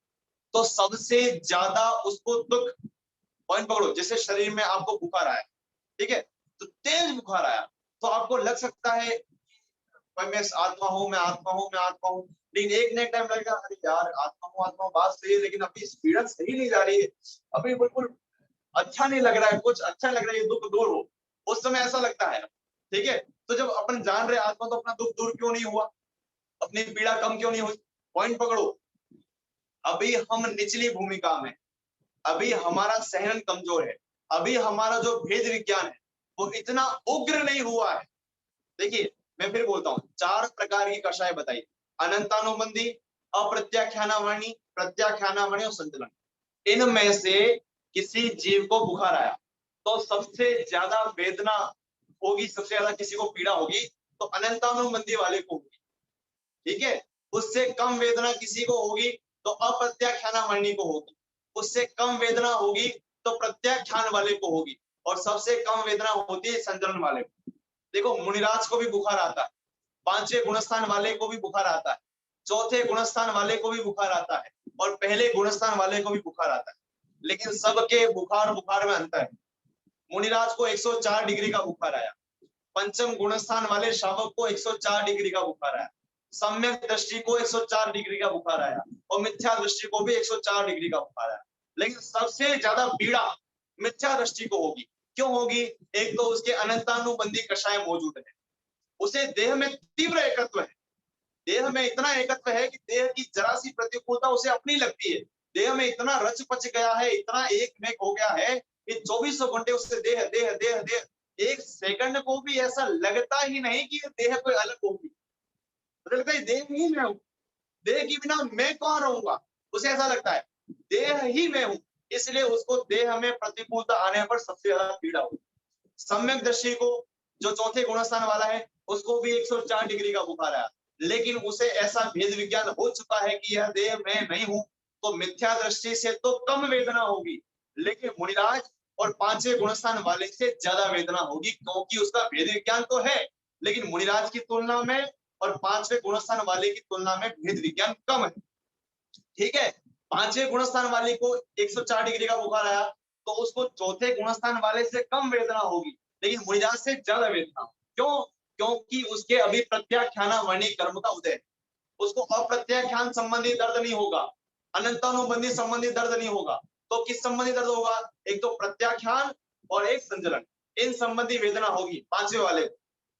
S1: तो सबसे ज्यादा उसको दुख, पॉइंट पकड़ो, जैसे शरीर में आपको बुखार आया, ठीक है, तो तेज बुखार आया, तो आपको लग सकता है मैं आत्मा हूं, मैं आत्मा हूं, मैं आत्मा हूं, लेकिन एक न एक टाइम लगेगा, अरे यार आत्मा हूं, बात सही है, लेकिन अभी स्पीड सही नहीं जा रही है, अभी बिल्कुल अच्छा नहीं लग रहा है, कुछ अच्छा लग रहा है, दुख दूर हो, उस समय ऐसा लगता है, ठीक है। तो जब अपन जान रहे आत्मा, तो अपना दुख दूर क्यों नहीं हुआ, अपनी पीड़ा कम क्यों नहीं हुई? पॉइंट पकड़ो, अभी हम निचली भूमिका में, अभी हमारा सहन कमजोर है, अभी हमारा जो भेद विज्ञान है वो इतना उग्र नहीं हुआ है। देखिए मैं फिर बोलता हूँ, 4 प्रकार की कषाय बताई, अनंतानुबंधी, अप्रत्याख्यानावर्णी, प्रत्याख्यानावर्णी और संचलन। इनमें से किसी जीव को बुखार आया तो सबसे ज्यादा वेदना होगी, सबसे ज्यादा किसी को पीड़ा होगी तो अनंतानुबंधी वाले को होगी, ठीक है। उससे कम वेदना किसी को होगी तो अप्रत्याख्यानावर्णी को होगी, उससे कम वेदना होगी तो प्रत्याख्यान वाले को होगी, और सबसे कम वेदना होती है संचलन वाले को। देखो मुनिराज को भी बुखार आता है, 5वें गुणस्थान वाले को भी बुखार आता है, 4थे गुणस्थान वाले को भी बुखार आता है, और पहले गुणस्थान वाले को भी बुखार आता है, लेकिन सबके बुखार में अंतर है। मुनिराज को 104 डिग्री का बुखार आया, 5म गुणस्थान वाले शावक को 104 डिग्री का बुखार आया, सम्यक दृष्टि को 104 डिग्री का बुखार आया, और मिथ्या दृष्टि को भी 104 डिग्री का बुखार आया। लेकिन सबसे ज्यादा पीड़ा मिथ्या दृष्टि को होगी। क्यों होगी? एक तो उसके अनंतानुबंधी कषाय मौजूद है, उसे देह में तीव्र एकत्व है, देह में इतना एकत्व है कि देह की जरा सी प्रतिकूलता उसे अपनी लगती है, देह में इतना रच पच गया है, इतना एक में हो गया है कि 24 घंटे उससे देह देह देह देह, एक सेकंड को भी ऐसा लगता ही नहीं कि देह कोई अलग होगी, मुझे लगता है देह ही मैं हूँ, देह के बिना मैं कहाँ रहूंगा, उसे ऐसा लगता है देह ही मैं हूँ। इसलिए उसको देह में प्रतिकूलता आने पर सबसे ज्यादा पीड़ा होगी। सम्यक दृष्टि को जो 4थे गुणस्थान वाला है उसको भी 104 डिग्री का बुखार आया, लेकिन उसे ऐसा भेद विज्ञान हो चुका है कि यह देह मैं नहीं हूं, तो मिथ्या दृष्टि से तो कम वेदना होगी, लेकिन मुनिराज और 5वें गुणस्थान वाले से ज्यादा वेदना होगी, क्योंकि उसका भेद विज्ञान तो है, लेकिन मुनिराज की तुलना में और 5वें गुणस्थान वाले की तुलना में भेद विज्ञान कम है, ठीक है। 5वें गुणस्थान वाले को 104 डिग्री का बुखार आया तो उसको 4थे गुणस्थान वाले से कम वेदना होगी, लेकिन मुनिराज से ज्यादा वेदना। क्यों? क्योंकि उसके अभी प्रत्याख्यानावर्णी कर्म का उदय है, उसको अप्रत्याख्यान संबंधी दर्द नहीं होगा, अनंतानुबंधी संबंधी दर्द नहीं होगा, तो किस संबंधी दर्द होगा? एक तो प्रत्याख्यान और एक संचलन, इन संबंधी वेदना होगी 5वें वाले,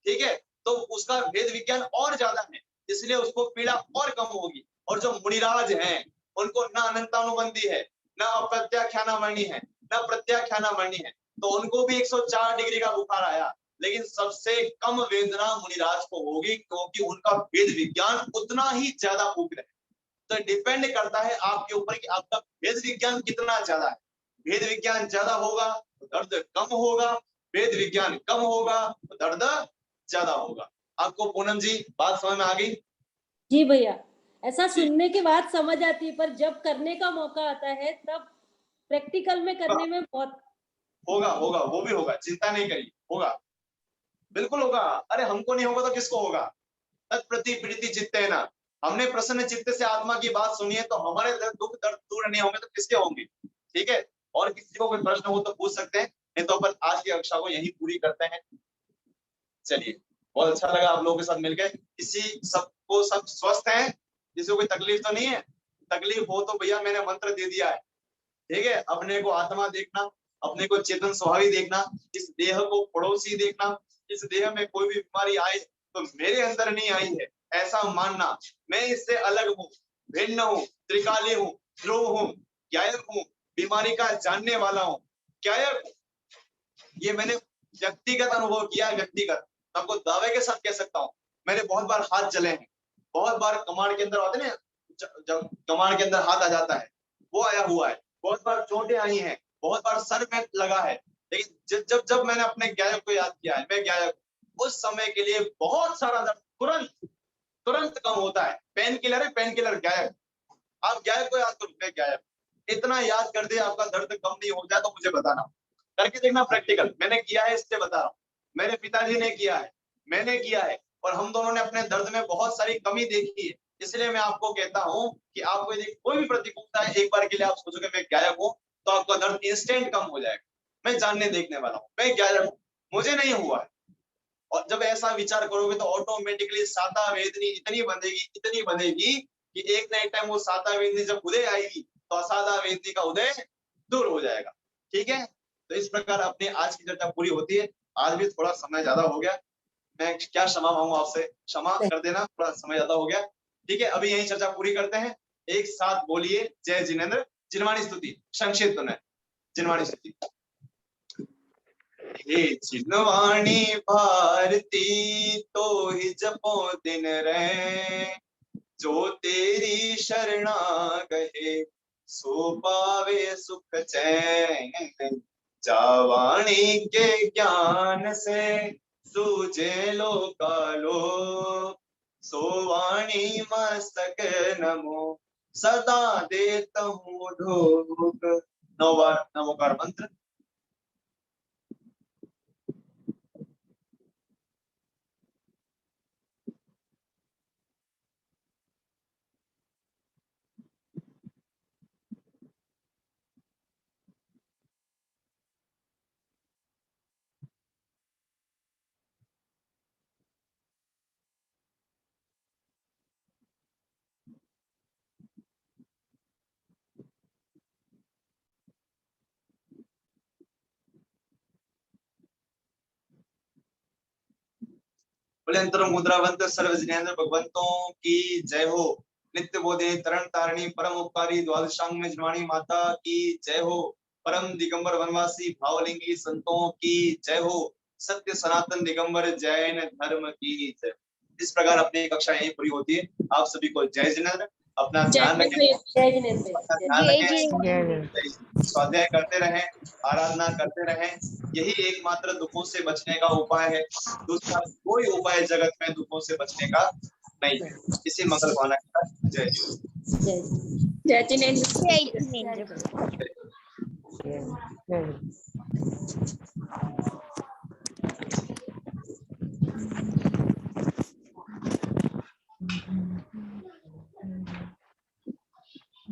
S1: ठीक है। तो उसका भेद विज्ञान और ज्यादा है, इसलिए उसको पीड़ा और कम होगी। और जो मुनिराज हैं उनको न अनंतानुबंधी है, न अप्रत्याख्यानावर्णी है, न प्रत्याख्यानावर्णी है, तो उनको भी 104 डिग्री का बुखार आया, लेकिन सबसे कम वेदना मुनिराज को होगी, क्योंकि उनका भेद विज्ञान उतना ही ज्यादा उग्र है। तो डिपेंड करता है आपके ऊपर कि आपका भेद विज्ञान कितना ज्यादा है। भेद विज्ञान ज्यादा होगा तो दर्द कम होगा, भेद विज्ञान कम होगा तो दर्द ज्यादा होगा। आपको पूनम जी बात समझ में आ गई?
S2: जी भैया, ऐसा सुनने के बाद समझ आती है, पर जब करने का मौका आता है तब प्रैक्टिकल में करने में बहुत
S1: होगा होगा वो भी होगा, चिंता नहीं करिए, होगा, बिल्कुल होगा। अरे हमको नहीं होगा तो किसको होगा? तत्प्रति प्रीति चित्ते ना, हमने प्रसन्न चित्त से आत्मा की बात सुनी है, तो हमारे दुख दर्द दूर नहीं होंगे तो किसके होंगे? ठीक है। और किसी को कोई प्रश्न हो तो पूछ सकते हैं, नहीं तो अपन आज की कक्षा को यही पूरी करते हैं। चलिए, बहुत अच्छा लगा आप लोगों के साथ मिलकर। किसी सबको सब स्वस्थ हैं, किसी को कोई तकलीफ तो नहीं है? तकलीफ हो तो भैया मैंने मंत्र दे दिया है, ठीक है। अपने को आत्मा देखना, अपने को चेतन स्वभावी देखना, इस देह को पड़ोसी देखना, इस देह में कोई भी बीमारी आए तो मेरे अंदर नहीं आई है ऐसा मानना, मैं इससे अलग हूँ, भिन्न हूँ, त्रिकाली हूँ, ध्रुव हूँ, ज्ञायक हूँ, बीमारी का जानने वाला हूँ, ज्ञायक। ये मैंने व्यक्तिगत अनुभव किया है, व्यक्तिगत आपको दावे के साथ कह सकता हूँ। मैंने बहुत बार हाथ जले हैं, बहुत बार कमांड के अंदर आते ना, जब कमांड के अंदर हाथ आ जाता है वो आया हुआ है, बहुत बार चोटें आई हैं, बहुत बार सर में लगा है, लेकिन जब जब जब मैंने अपने ज्ञायक को याद किया है, मैं ज्ञायक, उस समय के लिए बहुत सारा दर्द तुरंत कम होता है। पेन किलर है, पेन किलर ज्ञायक। आप ज्ञायक को याद करो, मैं ज्ञायक, इतना याद कर दे आपका दर्द कम नहीं हो जाए तो मुझे बताना, करके देखना प्रैक्टिकल। मैंने किया है, इससे बता रहा हूँ, मेरे पिताजी ने किया है, मैंने किया है, और हम दोनों ने अपने दर्द में बहुत सारी कमी देखी है। इसलिए मैं आपको कहता हूँ कि आपको यदि कोई भी प्रतिकूलता है, एक बार के लिए आप सोचोगे मैं ज्ञायक हूँ, तो आपका दर्द इंस्टेंट कम हो जाएगा। मैं जानने देखने वाला हूँ, मैं ज्ञायक हूँ, मुझे नहीं हुआ है। और जब ऐसा विचार करोगे तो ऑटोमेटिकली साता वेदनी इतनी बंधेगी कि एक ना एक टाइम वो साता वेदनी जब उदय आएगी तो असादा वेदनी का उदय दूर हो जाएगा। ठीक है, तो इस प्रकार अपनी आज की चर्चा पूरी होती है। आज भी थोड़ा समय ज्यादा हो गया, मैं क्या क्षमा मांगू आपसे, क्षमा कर देना, थोड़ा समय ज्यादा हो गया। ठीक है, अभी यही चर्चा पूरी करते हैं। एक साथ बोलिए जय जिनेंद्र, जिनवाणी स्तुति संक्षिप्त में जिनवाणी स्तुति। हे जिनवाणी भारती तो ही जपो दिन रहे, जो तेरी शरणा गए सो पावे सुख चैन। जावाणी के ज्ञान से सूझे लोकालोक, सो वाणी मस्तक नमो सदा देता हूँ ढोक। नमोकार मंत्र। बोले मुद्रावंत सर्व जिनेंद्र भगवंतों की जय हो। नित्य बोधे तरण तारिणी परम उपकारी द्वादशांग में जिनवाणी माता की जय हो। परम दिगंबर वनवासी भावलिंगी संतों की जय हो। सत्य सनातन दिगंबर जैन धर्म की जय। इस प्रकार अपनी कक्षा यहीं पूरी होती है। आप सभी को जय जिनेंद्र। अपना ध्यान रखें,
S2: जय जिनेंद्र।
S1: स्वाध्याय करते रहें, आराधना करते रहें। यही एकमात्र दुखों से बचने का उपाय है। दूसरा कोई उपाय जगत में दुखों से बचने का नहीं है। इसी मंगल भावना के साथ जय
S9: जय जिनेंद्र।
S3: जय जिनेंद्र।
S10: जय